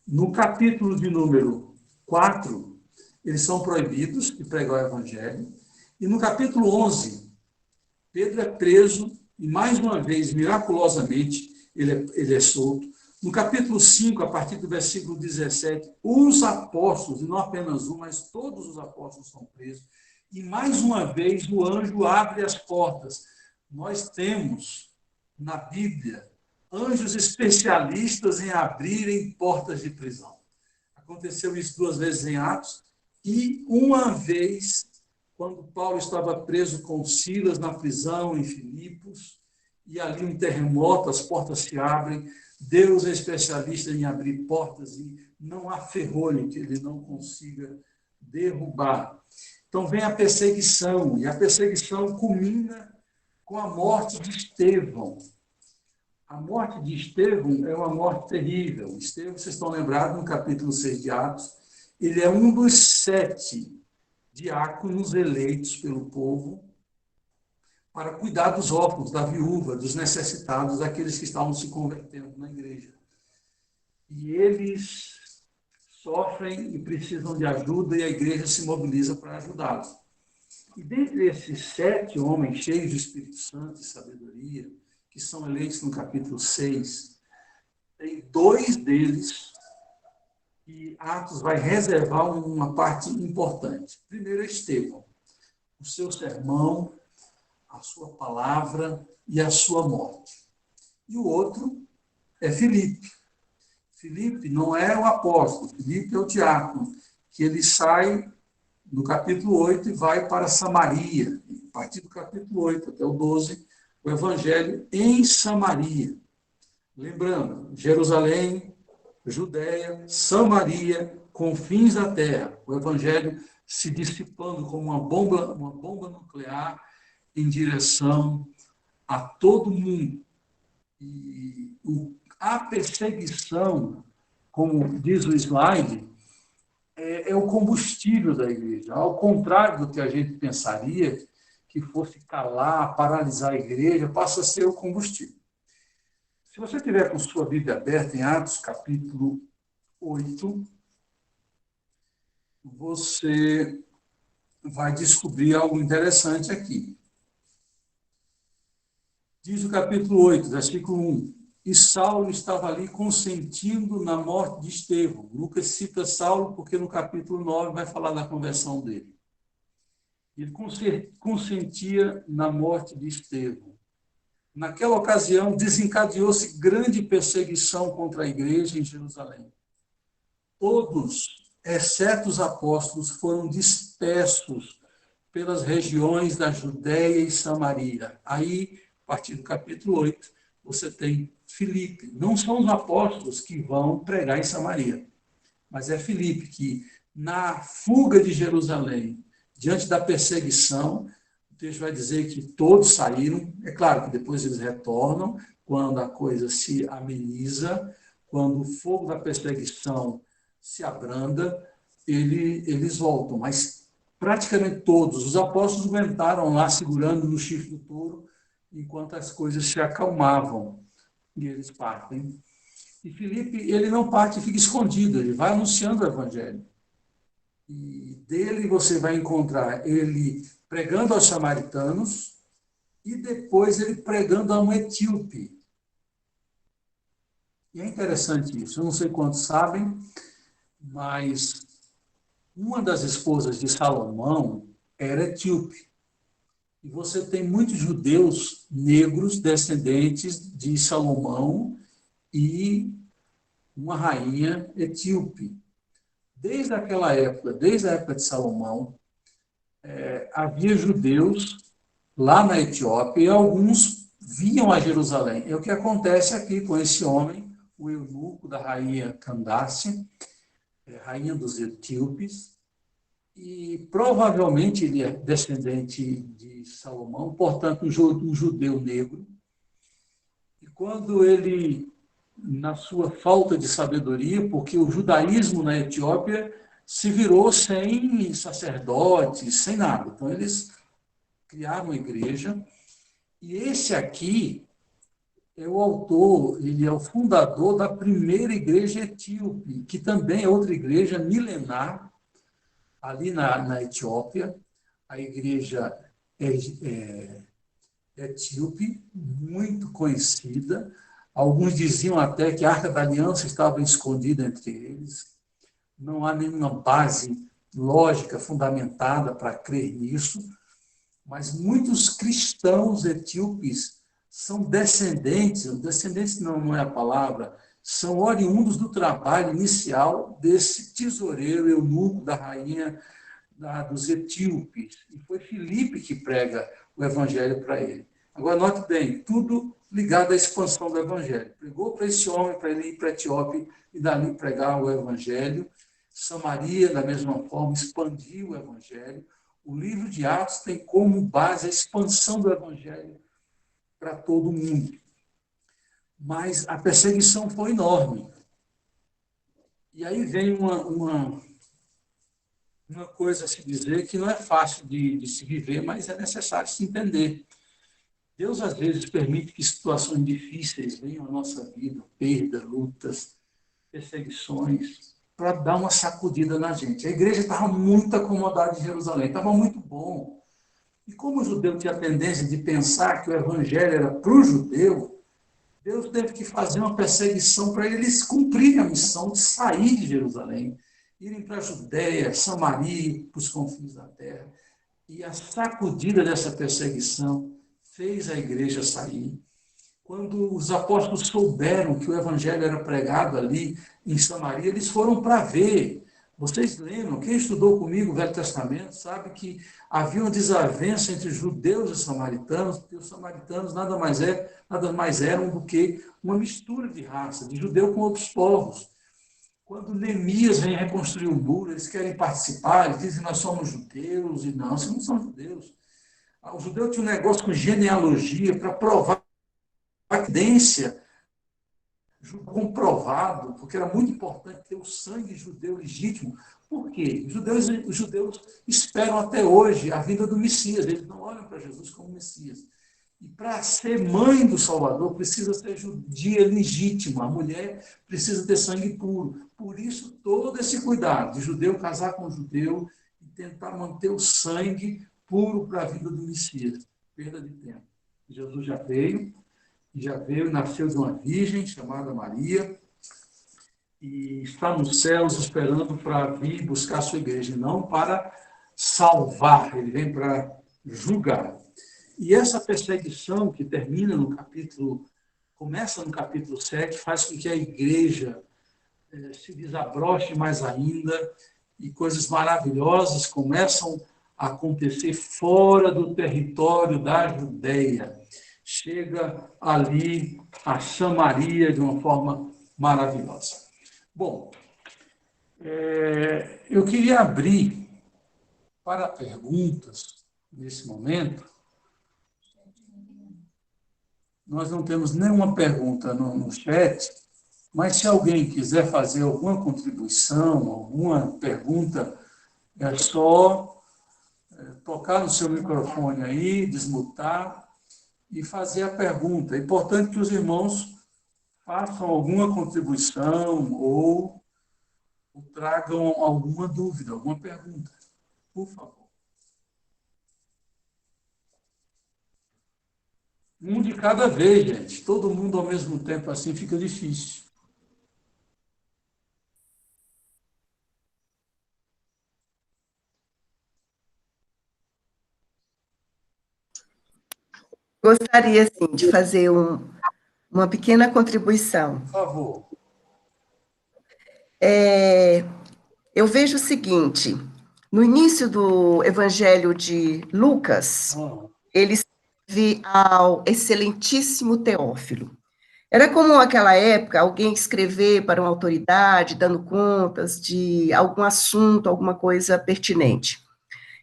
No capítulo de número 4, eles são proibidos de pregar o evangelho. E no capítulo 11, Pedro é preso e mais uma vez, miraculosamente, ele é solto. No capítulo 5, a partir do versículo 17, os apóstolos, e não apenas um, mas todos os apóstolos são presos, e mais uma vez o anjo abre as portas. Nós temos na Bíblia anjos especialistas em abrirem portas de prisão. Aconteceu isso 2 vezes em Atos, e uma vez, quando Paulo estava preso com Silas na prisão em Filipos, e ali um terremoto, as portas se abrem, Deus é especialista em abrir portas e não há ferrolho que ele não consiga derrubar. Então vem a perseguição, e a perseguição culmina com a morte de Estevão. A morte de Estevão é uma morte terrível. Estevão, vocês estão lembrados, no capítulo 6 de Atos, ele é um dos 7 diáconos eleitos pelo povo para cuidar dos órfãos, da viúva, dos necessitados, daqueles que estavam se convertendo na igreja. E eles sofrem e precisam de ajuda, e a igreja se mobiliza para ajudá-los. E dentre esses 7 homens cheios de Espírito Santo e sabedoria, que são eleitos no capítulo 6, tem 2 deles que Atos vai reservar uma parte importante. Primeiro é Estevão, o seu sermão, a sua palavra e a sua morte. E o outro é Filipe. Filipe não é o apóstolo, Filipe é o diácono, que ele sai no capítulo 8 e vai para Samaria. A partir do capítulo 8 até o 12, o evangelho em Samaria. Lembrando, Jerusalém, Judéia, Samaria, confins da terra. O evangelho se dissipando como uma bomba nuclear em direção a todo mundo. E a perseguição, como diz o slide, é o combustível da igreja. Ao contrário do que a gente pensaria, que fosse calar, paralisar a igreja, passa a ser o combustível. Se você tiver com sua Bíblia aberta em Atos, capítulo 8, você vai descobrir algo interessante aqui. Diz o capítulo 8, versículo 1. E Saulo estava ali consentindo na morte de Estevão. Lucas cita Saulo porque no capítulo 9 vai falar da conversão dele. Ele consentia na morte de Estevão. Naquela ocasião, desencadeou-se grande perseguição contra a igreja em Jerusalém. Todos, exceto os apóstolos, foram dispersos pelas regiões da Judéia e Samaria. Aí, a partir do capítulo 8, você tem Filipe. Não são os apóstolos que vão pregar em Samaria, mas é Filipe que, na fuga de Jerusalém, diante da perseguição, o texto vai dizer que todos saíram. É claro que depois eles retornam, quando a coisa se ameniza, quando o fogo da perseguição se abranda, eles voltam. Mas praticamente todos, os apóstolos aguentaram lá segurando no chifre do touro, enquanto as coisas se acalmavam, e eles partem. E Filipe, ele não parte e fica escondido, ele vai anunciando o evangelho. E dele você vai encontrar ele pregando aos samaritanos e depois ele pregando a um etíope. E é interessante isso, eu não sei quantos sabem, mas uma das esposas de Salomão era etíope. E você tem muitos judeus negros descendentes de Salomão e uma rainha etíope. Desde aquela época, desde a época de Salomão, havia judeus lá na Etiópia e alguns vinham a Jerusalém. É o que acontece aqui com esse homem, o eunuco da rainha Candace, rainha dos etíopes, e provavelmente ele é descendente de Salomão, portanto, um judeu negro. E quando ele, na sua falta de sabedoria, porque o judaísmo na Etiópia se virou sem sacerdotes, sem nada. Então, eles criaram uma igreja, e esse aqui é o autor, ele é o fundador da primeira igreja etíope, que também é outra igreja milenar, ali na Etiópia. A igreja etíope, muito conhecida. Alguns diziam até que a Arca da Aliança estava escondida entre eles. Não há nenhuma base lógica fundamentada para crer nisso, mas muitos cristãos etíopes são descendentes não é a palavra, são oriundos do trabalho inicial desse tesoureiro eunuco da rainha dos etíopes. E foi Filipe que prega o evangelho para ele. Agora, note bem, tudo ligado à expansão do evangelho. Pregou para esse homem, para ele ir para a Etiópia e dali pregar o evangelho. Samaria, da mesma forma, expandiu o evangelho. O livro de Atos tem como base a expansão do evangelho para todo mundo. Mas a perseguição foi enorme. E aí vem uma coisa a se dizer que não é fácil de se viver, mas é necessário se entender. Deus, às vezes, permite que situações difíceis venham à nossa vida, perdas, lutas, perseguições, para dar uma sacudida na gente. A igreja estava muito acomodada em Jerusalém, estava muito bom. E como o judeu tinha a tendência de pensar que o evangelho era para o judeu, Deus teve que fazer uma perseguição para eles cumprirem a missão de sair de Jerusalém, irem para a Judéia, Samaria, para os confins da terra. E a sacudida dessa perseguição fez a igreja sair. Quando os apóstolos souberam que o evangelho era pregado ali em Samaria, eles foram para ver. Vocês lembram, quem estudou comigo o Velho Testamento sabe que havia uma desavença entre judeus e samaritanos, porque os samaritanos nada mais eram do que uma mistura de raça, de judeu com outros povos. Quando Neemias vem reconstruir o muro, eles querem participar, eles dizem nós somos judeus, e não, vocês não são judeus. O judeu tinha um negócio com genealogia para provar a evidência comprovado, porque era muito importante ter o sangue judeu legítimo. Por quê? Os judeus esperam até hoje a vinda do Messias, eles não olham para Jesus como Messias. E para ser mãe do Salvador, precisa ser judia legítima, a mulher precisa ter sangue puro. Por isso, todo esse cuidado de judeu casar com judeu e tentar manter o sangue puro para a vida do Messias. Perda de tempo. Jesus já veio, nasceu de uma virgem chamada Maria, e está nos céus esperando para vir buscar a sua igreja, não para salvar, ele vem para julgar. E essa perseguição que começa no capítulo 7, faz com que a igreja se desabroche mais ainda, e coisas maravilhosas começam a acontecer fora do território da Judéia. Chega ali a Samaria de uma forma maravilhosa. Bom, eu queria abrir para perguntas nesse momento. Nós não temos nenhuma pergunta no chat, mas se alguém quiser fazer alguma contribuição, alguma pergunta, é só tocar no seu microfone aí, desmutar e fazer a pergunta. É importante que os irmãos façam alguma contribuição ou tragam alguma dúvida, alguma pergunta. Por favor. Um de cada vez, gente. Todo mundo ao mesmo tempo, assim fica difícil. Gostaria, sim, de fazer uma pequena contribuição. Por favor. Eu vejo o seguinte, no início do Evangelho de Lucas, ele escreve ao excelentíssimo Teófilo. Era comum naquela época alguém escrever para uma autoridade, dando contas de algum assunto, alguma coisa pertinente.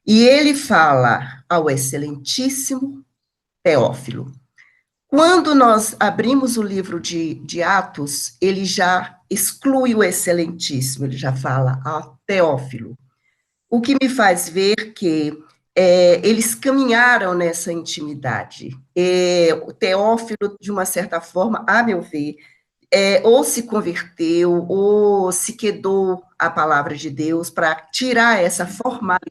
E ele fala ao excelentíssimo Teófilo. Quando nós abrimos o livro de Atos, ele já exclui o excelentíssimo, ele já fala a Teófilo. O que me faz ver que eles caminharam nessa intimidade. O Teófilo, de uma certa forma, a meu ver, ou se converteu, ou se quedou a palavra de Deus para tirar essa formalidade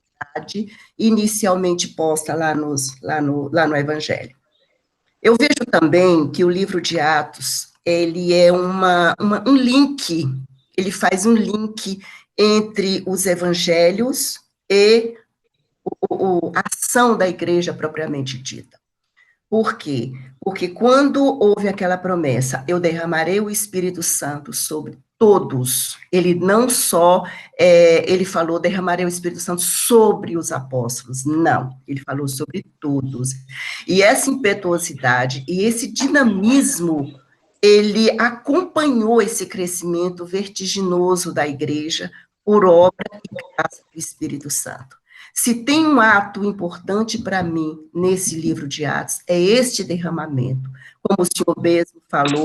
inicialmente posta lá no Evangelho. Eu vejo também que o livro de Atos, ele é um link, ele faz um link entre os evangelhos e a ação da igreja propriamente dita. Por quê? Porque quando houve aquela promessa, eu derramarei o Espírito Santo sobre todos, ele não só, ele falou, derramarei o Espírito Santo sobre os apóstolos, não, ele falou sobre todos. E essa impetuosidade e esse dinamismo, ele acompanhou esse crescimento vertiginoso da igreja por obra e graça do Espírito Santo. Se tem um ato importante para mim nesse livro de Atos, é este derramamento. Como o senhor mesmo falou,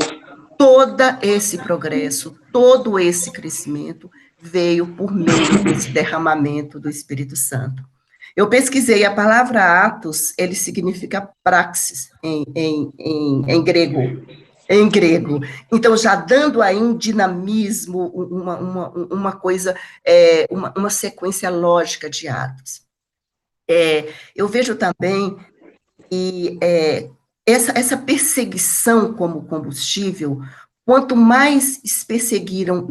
todo esse progresso, todo esse crescimento veio por meio desse derramamento do Espírito Santo. Eu pesquisei, a palavra atos, ele significa praxis em grego. Em grego. Então, já dando aí um dinamismo, uma coisa, uma sequência lógica de atos. Eu vejo também que essa perseguição como combustível, quanto mais perseguiram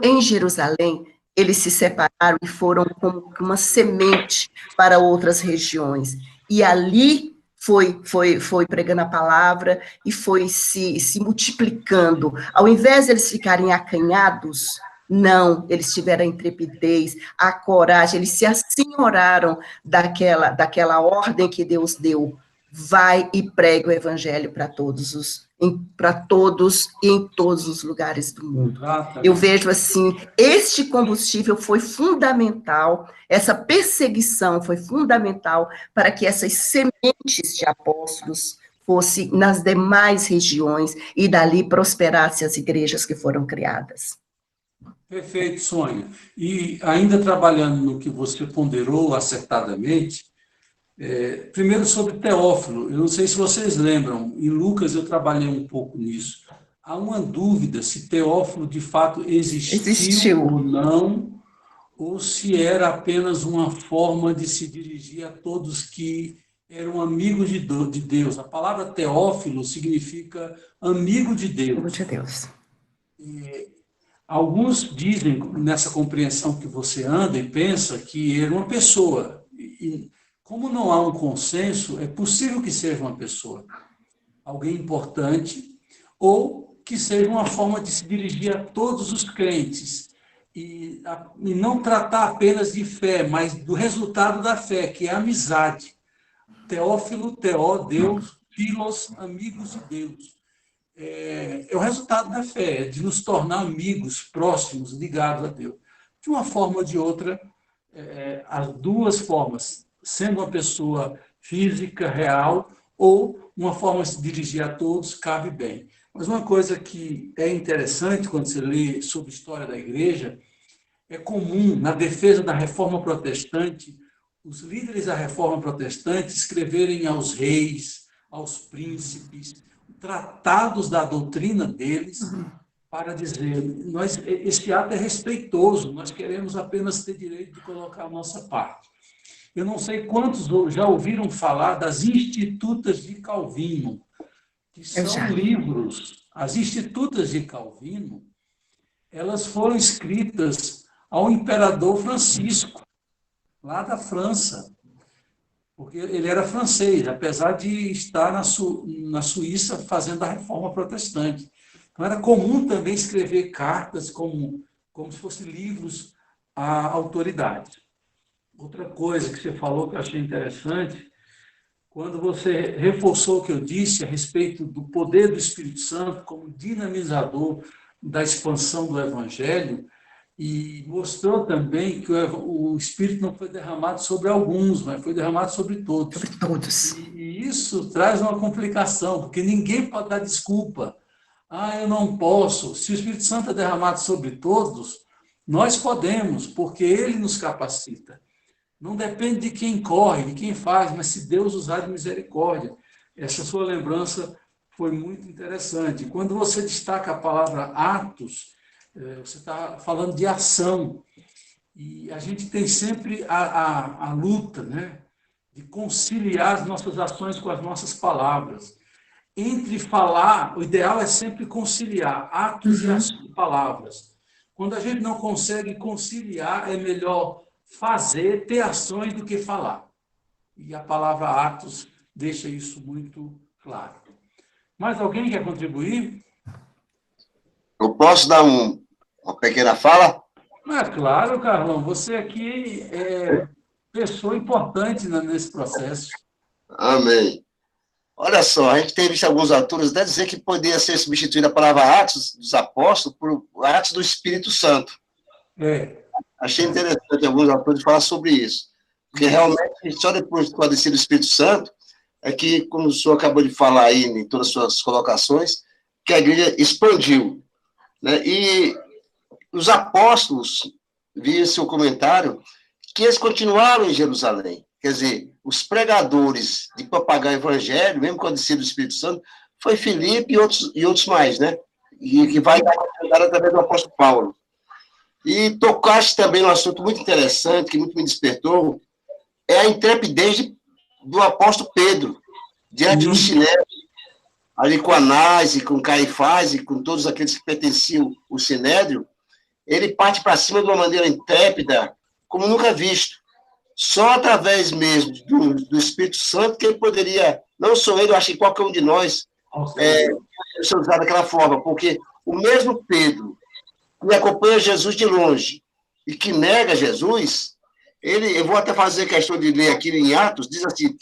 em Jerusalém, eles se separaram e foram como uma semente para outras regiões. E ali foi pregando a palavra e foi se multiplicando. Ao invés de eles ficarem acanhados, não, eles tiveram a intrepidez, a coragem, eles se assenhoraram daquela ordem que Deus deu. Vai e pregue o evangelho para todos e em todos os lugares do mundo. Exatamente. Eu vejo assim, este combustível foi fundamental, essa perseguição foi fundamental para que essas sementes de apóstolos fossem nas demais regiões e dali prosperassem as igrejas que foram criadas. Perfeito, Sônia. E ainda trabalhando no que você ponderou acertadamente, primeiro sobre Teófilo, eu não sei se vocês lembram, em Lucas eu trabalhei um pouco nisso. Há uma dúvida se Teófilo de fato existiu ou não, ou se era apenas uma forma de se dirigir a todos que eram amigos de Deus. A palavra Teófilo significa amigo de Deus. Amigo de Deus. Alguns dizem, nessa compreensão que você anda e pensa, que era uma pessoa. E como não há um consenso, é possível que seja uma pessoa, alguém importante, ou que seja uma forma de se dirigir a todos os crentes. E não tratar apenas de fé, mas do resultado da fé, que é a amizade. Teófilo, Deus, filos, amigos de Deus. É o resultado da fé, de nos tornar amigos, próximos, ligados a Deus. De uma forma ou de outra, as duas formas, sendo uma pessoa física, real, ou uma forma de se dirigir a todos, cabe bem. Mas uma coisa que é interessante quando você lê sobre a história da igreja, é comum, na defesa da reforma protestante, os líderes da reforma protestante escreverem aos reis, aos príncipes, tratados da doutrina deles, para dizer, esse ato é respeitoso, nós queremos apenas ter direito de colocar a nossa parte. Eu não sei quantos já ouviram falar das Institutas de Calvino, que são livros. As Institutas de Calvino, elas foram escritas ao imperador Francisco, lá da França, porque ele era francês, apesar de estar na Suíça fazendo a reforma protestante. Então, era comum também escrever cartas como se fossem livros à autoridade. Outra coisa que você falou que eu achei interessante, quando você reforçou o que eu disse a respeito do poder do Espírito Santo como dinamizador da expansão do Evangelho, e mostrou também que o Espírito não foi derramado sobre alguns, mas foi derramado sobre todos. Sobre todos. E isso traz uma complicação, porque ninguém pode dar desculpa. Eu não posso. Se o Espírito Santo é derramado sobre todos, nós podemos, porque ele nos capacita. Não depende de quem corre, de quem faz, mas se Deus usar de misericórdia. Essa sua lembrança foi muito interessante. Quando você destaca a palavra atos, você está falando de ação. E a gente tem sempre a luta, né, de conciliar as nossas ações com as nossas palavras. entre falar, o ideal é sempre conciliar atos e palavras. Quando a gente não consegue conciliar, é melhor fazer, ter ações do que falar. E a palavra atos deixa isso muito claro. Mais alguém quer contribuir? Eu posso dar uma pequena fala? Claro, Carlão, você aqui é pessoa importante nesse processo. Amém. Olha só, a gente tem visto alguns autores até dizer que poderia ser substituída a palavra Atos dos Apóstolos por Atos do Espírito Santo. Achei interessante alguns autores falar sobre isso. Porque realmente, só depois do descer do Espírito Santo, é que, como o senhor acabou de falar aí em todas as suas colocações, que a igreja expandiu. Né? E os apóstolos, vi seu comentário, que eles continuaram em Jerusalém. Quer dizer, os pregadores de propagar o evangelho, mesmo quando desceu do Espírito Santo, foi Filipe e outros mais, né? E que vai dar através do apóstolo Paulo. E tocaste também num assunto muito interessante, que muito me despertou, é a intrepidez do apóstolo Pedro, diante do Sinédrio, ali com Anás e com Caifás e com todos aqueles que pertenciam ao Sinédrio, ele parte para cima de uma maneira intrépida, como nunca visto. Só através mesmo do Espírito Santo que ele poderia, não só ele, eu acho que qualquer um de nós, ser usado daquela forma, porque o mesmo Pedro que acompanha Jesus de longe e que nega Jesus, eu vou até fazer questão de ler aqui em Atos, diz assim,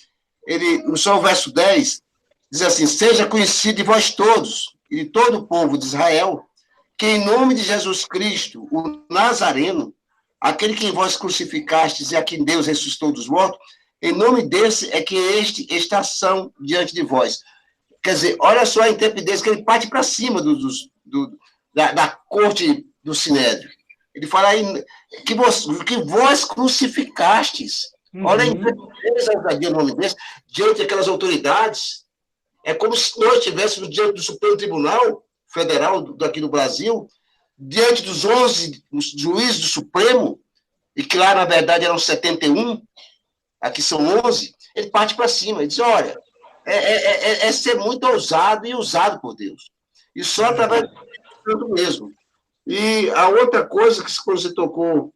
só o verso 10, diz assim, seja conhecido de vós todos, e de todo o povo de Israel, que em nome de Jesus Cristo, o Nazareno, aquele que vós crucificastes e a quem Deus ressuscitou dos mortos, em nome desse é que está são diante de vós. Quer dizer, olha só a intrepidez que ele parte para cima da corte do Sinédrio. Ele fala aí que vós crucificastes. Olha a intrepidez no nome desse, diante daquelas autoridades. É como se nós estivéssemos diante do Supremo Tribunal Federal daqui do Brasil, diante dos 11 juízes do Supremo, e que lá, na verdade, eram 71, aqui são 11, ele parte para cima, ele diz, olha, é ser muito ousado e usado por Deus. E só através do mesmo. E a outra coisa que você tocou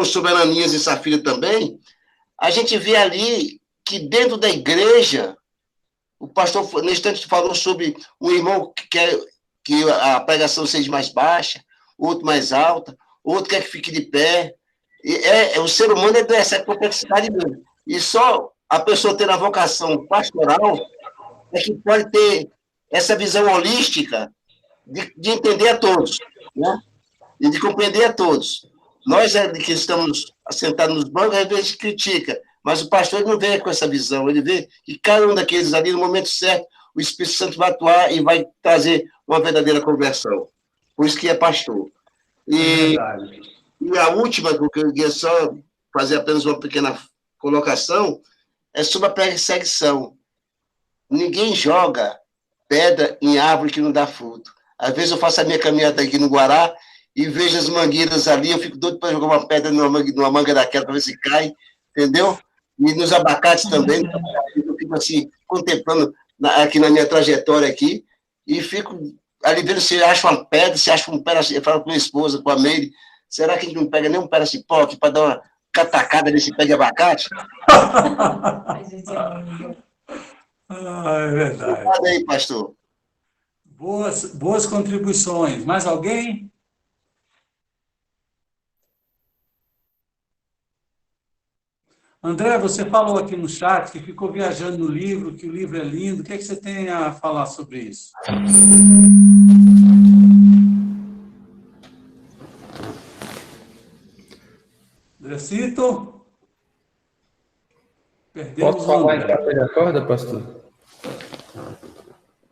sobre Ananias e Safira também, a gente vê ali que dentro da igreja, o pastor, nesse instante, falou sobre um irmão que quer que a pregação seja mais baixa, outro mais alta, outro quer que fique de pé. O ser humano é dessa complexidade mesmo. E só a pessoa tendo a vocação pastoral é que pode ter essa visão holística de entender a todos, né? E de compreender a todos. Nós que estamos sentados nos bancos, às vezes critica, mas o pastor não vê com essa visão, ele vê que cada um daqueles ali, no momento certo, o Espírito Santo vai atuar e vai trazer uma verdadeira conversão. Por isso que é pastor. E a última, que eu queria só fazer apenas uma pequena colocação, é sobre a perseguição. Ninguém joga pedra em árvore que não dá fruto. Às vezes eu faço a minha caminhada aqui no Guará e vejo as mangueiras ali, eu fico doido para jogar uma pedra numa manga daquela para ver se cai, entendeu? E nos abacates também, eu fico assim, contemplando aqui na minha trajetória aqui, e fico ali vendo se acha uma pedra, se acha um pedaço, eu falo com minha esposa, com a Meire, será que a gente não pega nem um pedaço de pau aqui para dar uma catacada nesse pé de abacate? É verdade. Fala aí, pastor. Boas contribuições. Mais alguém? André, você falou aqui no chat que ficou viajando no livro, que o livro é lindo. O que é que você tem a falar sobre isso? Andrecito? Perdemos. Posso falar enquanto ele acorda, pastor?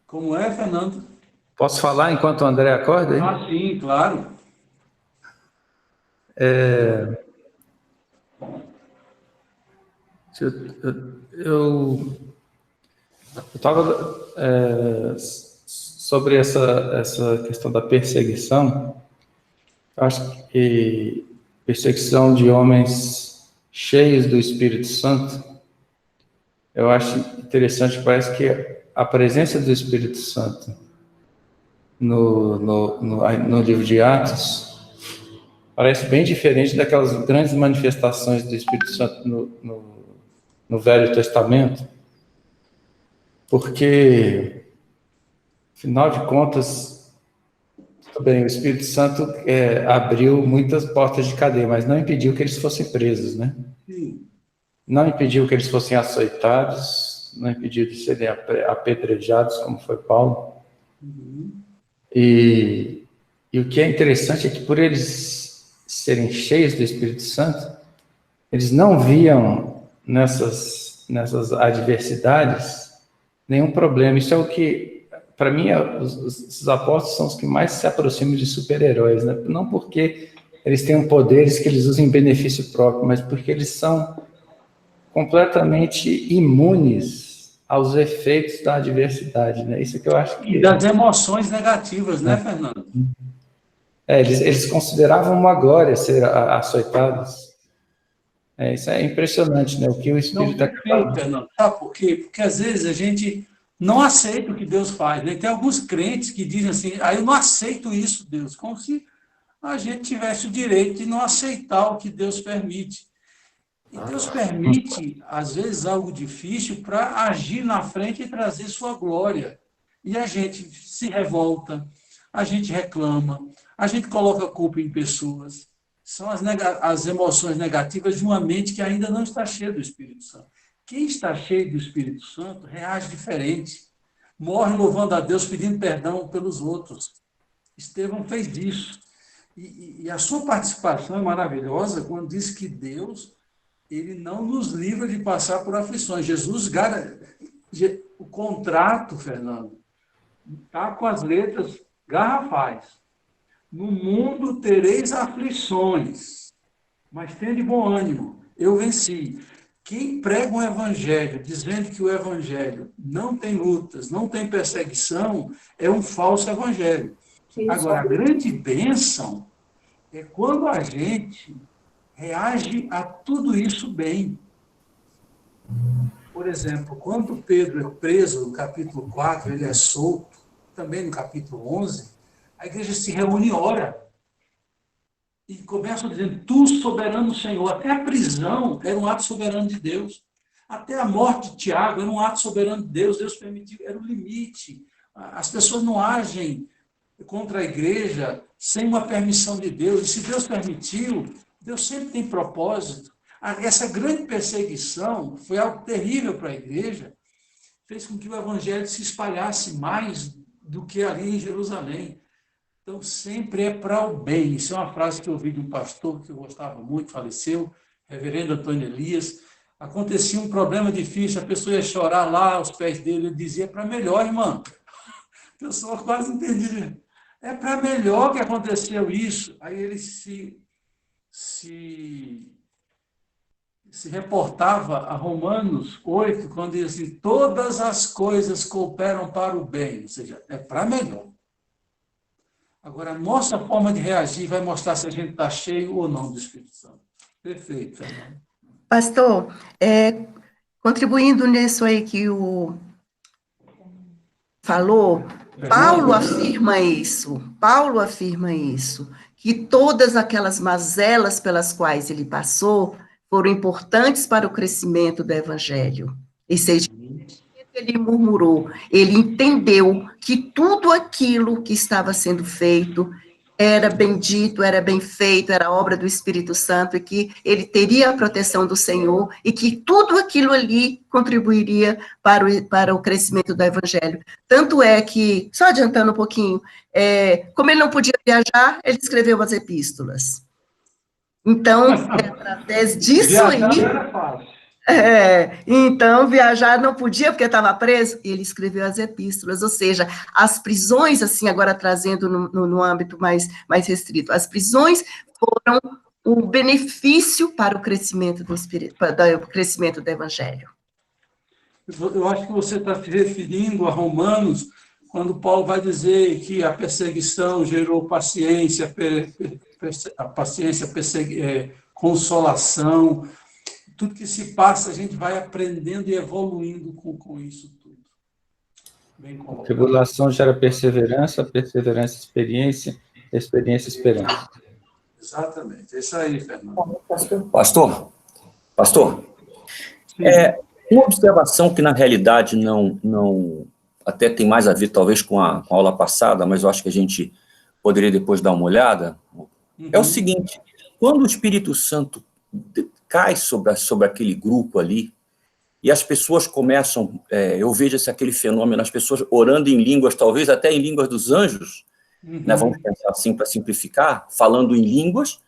Como é, Fernando? Posso falar enquanto o André acorda? Hein? Ah, sim, claro. Eu estava sobre essa questão da perseguição. Acho que perseguição de homens cheios do Espírito Santo, eu acho interessante, parece que a presença do Espírito Santo no livro de Atos parece bem diferente daquelas grandes manifestações do Espírito Santo no Velho Testamento, porque, afinal de contas, bem, o Espírito Santo abriu muitas portas de cadeia, mas não impediu que eles fossem presos, né? Sim. Não impediu que eles fossem açoitados, não impediu de serem apedrejados, como foi Paulo. Uhum. E o que é interessante é que, por eles serem cheios do Espírito Santo, eles não viam nessas adversidades nenhum problema. Isso é o que, para mim, os apóstolos são os que mais se aproximam de super-heróis, né? Não porque eles tenham poderes que eles usem em benefício próprio, mas porque eles são completamente imunes aos efeitos da adversidade, né? Isso que eu acho que... E das emoções negativas, né, Fernando? Eles consideravam uma glória ser açoitados. Isso é impressionante, né? O que o Espírito... Não, Fernando. Sabe por quê? Porque às vezes a gente não aceita o que Deus faz, né? Tem alguns crentes que dizem assim, eu não aceito isso, Deus, como se a gente tivesse o direito de não aceitar o que Deus permite. E Deus permite, às vezes, algo difícil para agir na frente e trazer sua glória. E a gente se revolta, a gente reclama, a gente coloca culpa em pessoas. São as emoções negativas de uma mente que ainda não está cheia do Espírito Santo. Quem está cheio do Espírito Santo reage diferente. Morre louvando a Deus, pedindo perdão pelos outros. Estevão fez isso. E a sua participação é maravilhosa quando diz que Deus... ele não nos livra de passar por aflições. Jesus, o contrato, Fernando, está com as letras garrafais. No mundo tereis aflições, mas tende bom ânimo, eu venci. Quem prega um evangelho dizendo que o evangelho não tem lutas, não tem perseguição, é um falso evangelho. Agora, a grande bênção é quando a gente reage a tudo isso bem. Por exemplo, quando Pedro é preso, no capítulo 4, ele é solto, também no capítulo 11, a igreja se reúne e ora. E começa dizendo, tu, soberano Senhor. Até a prisão era um ato soberano de Deus. Até a morte de Tiago era um ato soberano de Deus. Deus permitiu, era o limite. As pessoas não agem contra a igreja sem uma permissão de Deus. E se Deus permitiu, Deus sempre tem propósito. Essa grande perseguição foi algo terrível para a igreja, fez com que o evangelho se espalhasse mais do que ali em Jerusalém. Então, sempre é para o bem. Isso é uma frase que eu ouvi de um pastor que eu gostava muito, faleceu, reverendo Antônio Elias. Acontecia um problema difícil, a pessoa ia chorar lá aos pés dele, ele dizia, é para melhor, irmão. A pessoa quase entendia. É para melhor que aconteceu isso. Aí ele se reportava a Romanos 8, quando diz assim, todas as coisas cooperam para o bem, ou seja, é para melhor. Agora, a nossa forma de reagir vai mostrar se a gente está cheio ou não do Espírito Santo. Perfeito, Fernando. Pastor, contribuindo nisso aí que o falou, Paulo afirma isso, que todas aquelas mazelas pelas quais ele passou foram importantes para o crescimento do evangelho. E seja, ele murmurou, ele entendeu que tudo aquilo que estava sendo feito era bendito, era bem feito, era obra do Espírito Santo, e que ele teria a proteção do Senhor, e que tudo aquilo ali contribuiria para o crescimento do Evangelho. Tanto é que, só adiantando um pouquinho, como ele não podia viajar, ele escreveu as epístolas. Então, através disso aí... então, viajar não podia, porque estava preso, e ele escreveu as epístolas, ou seja, as prisões, assim, agora trazendo no âmbito mais restrito, as prisões foram um benefício para o crescimento do Espírito, para o crescimento do Evangelho. Eu acho que você está se referindo a Romanos, quando Paulo vai dizer que a perseguição gerou paciência, a paciência, consolação. Tudo que se passa, a gente vai aprendendo e evoluindo com isso tudo. A tribulação gera perseverança, perseverança, experiência, experiência, esperança. Exatamente. É isso aí, Fernando. Pastor, uma observação que, na realidade, não até tem mais a ver, talvez, com a aula passada, mas eu acho que a gente poderia depois dar uma olhada, é o seguinte: quando o Espírito Santo cai sobre aquele grupo ali, e as pessoas começam, eu vejo aquele fenômeno, as pessoas orando em línguas, talvez até em línguas dos anjos, né, vamos pensar assim para simplificar, falando em línguas,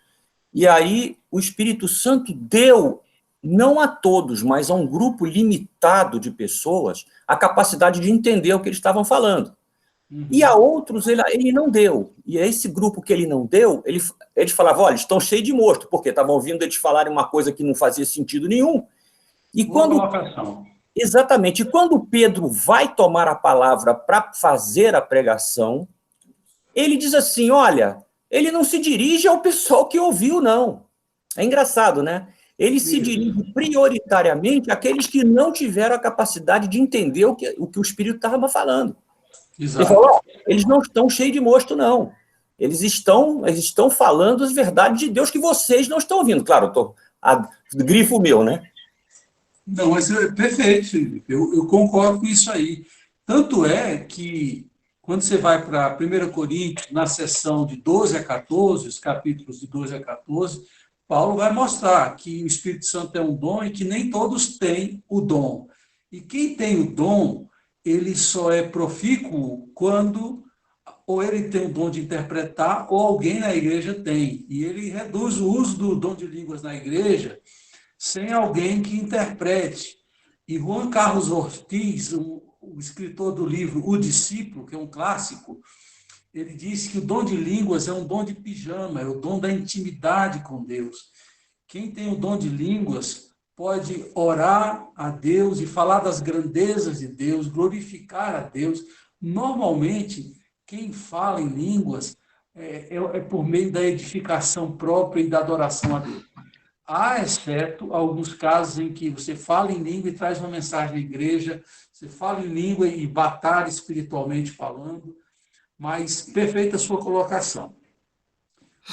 e aí o Espírito Santo deu, não a todos, mas a um grupo limitado de pessoas, a capacidade de entender o que eles estavam falando. E a outros ele não deu. E a esse grupo que ele não deu, eles falavam, olha, estão cheios de morto, porque estavam ouvindo eles falarem uma coisa que não fazia sentido nenhum. E exatamente, e quando Pedro vai tomar a palavra para fazer a pregação, ele diz assim, olha, ele não se dirige ao pessoal que ouviu, não. É engraçado, né? Ele se dirige prioritariamente àqueles que não tiveram a capacidade de entender o que o Espírito estava falando. Exato. Ele falou, eles não estão cheios de mosto, não. Eles estão falando as verdades de Deus que vocês não estão ouvindo. Claro, grifo meu, né? Não, mas é perfeito, Felipe. Eu concordo com isso aí. Tanto é que, quando você vai para 1 Coríntios, na seção de 12 a 14, os capítulos de 12 a 14, Paulo vai mostrar que o Espírito Santo é um dom e que nem todos têm o dom. E quem tem o dom, ele só é profícuo quando ou ele tem o dom de interpretar ou alguém na igreja tem. E ele reduz o uso do dom de línguas na igreja sem alguém que interprete. E Juan Carlos Ortiz, o escritor do livro O Discípulo, que é um clássico, ele disse que o dom de línguas é um dom de pijama, é o dom da intimidade com Deus. Quem tem o dom de línguas pode orar a Deus e falar das grandezas de Deus, glorificar a Deus. Normalmente, quem fala em línguas é por meio da edificação própria e da adoração a Deus. Há, exceto, alguns casos em que você fala em língua e traz uma mensagem à igreja, você fala em língua e batalha espiritualmente falando, mas perfeita a sua colocação.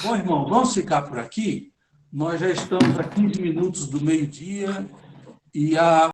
Bom, irmão, vamos ficar por aqui? Nós já estamos a 15 minutos do meio-dia e a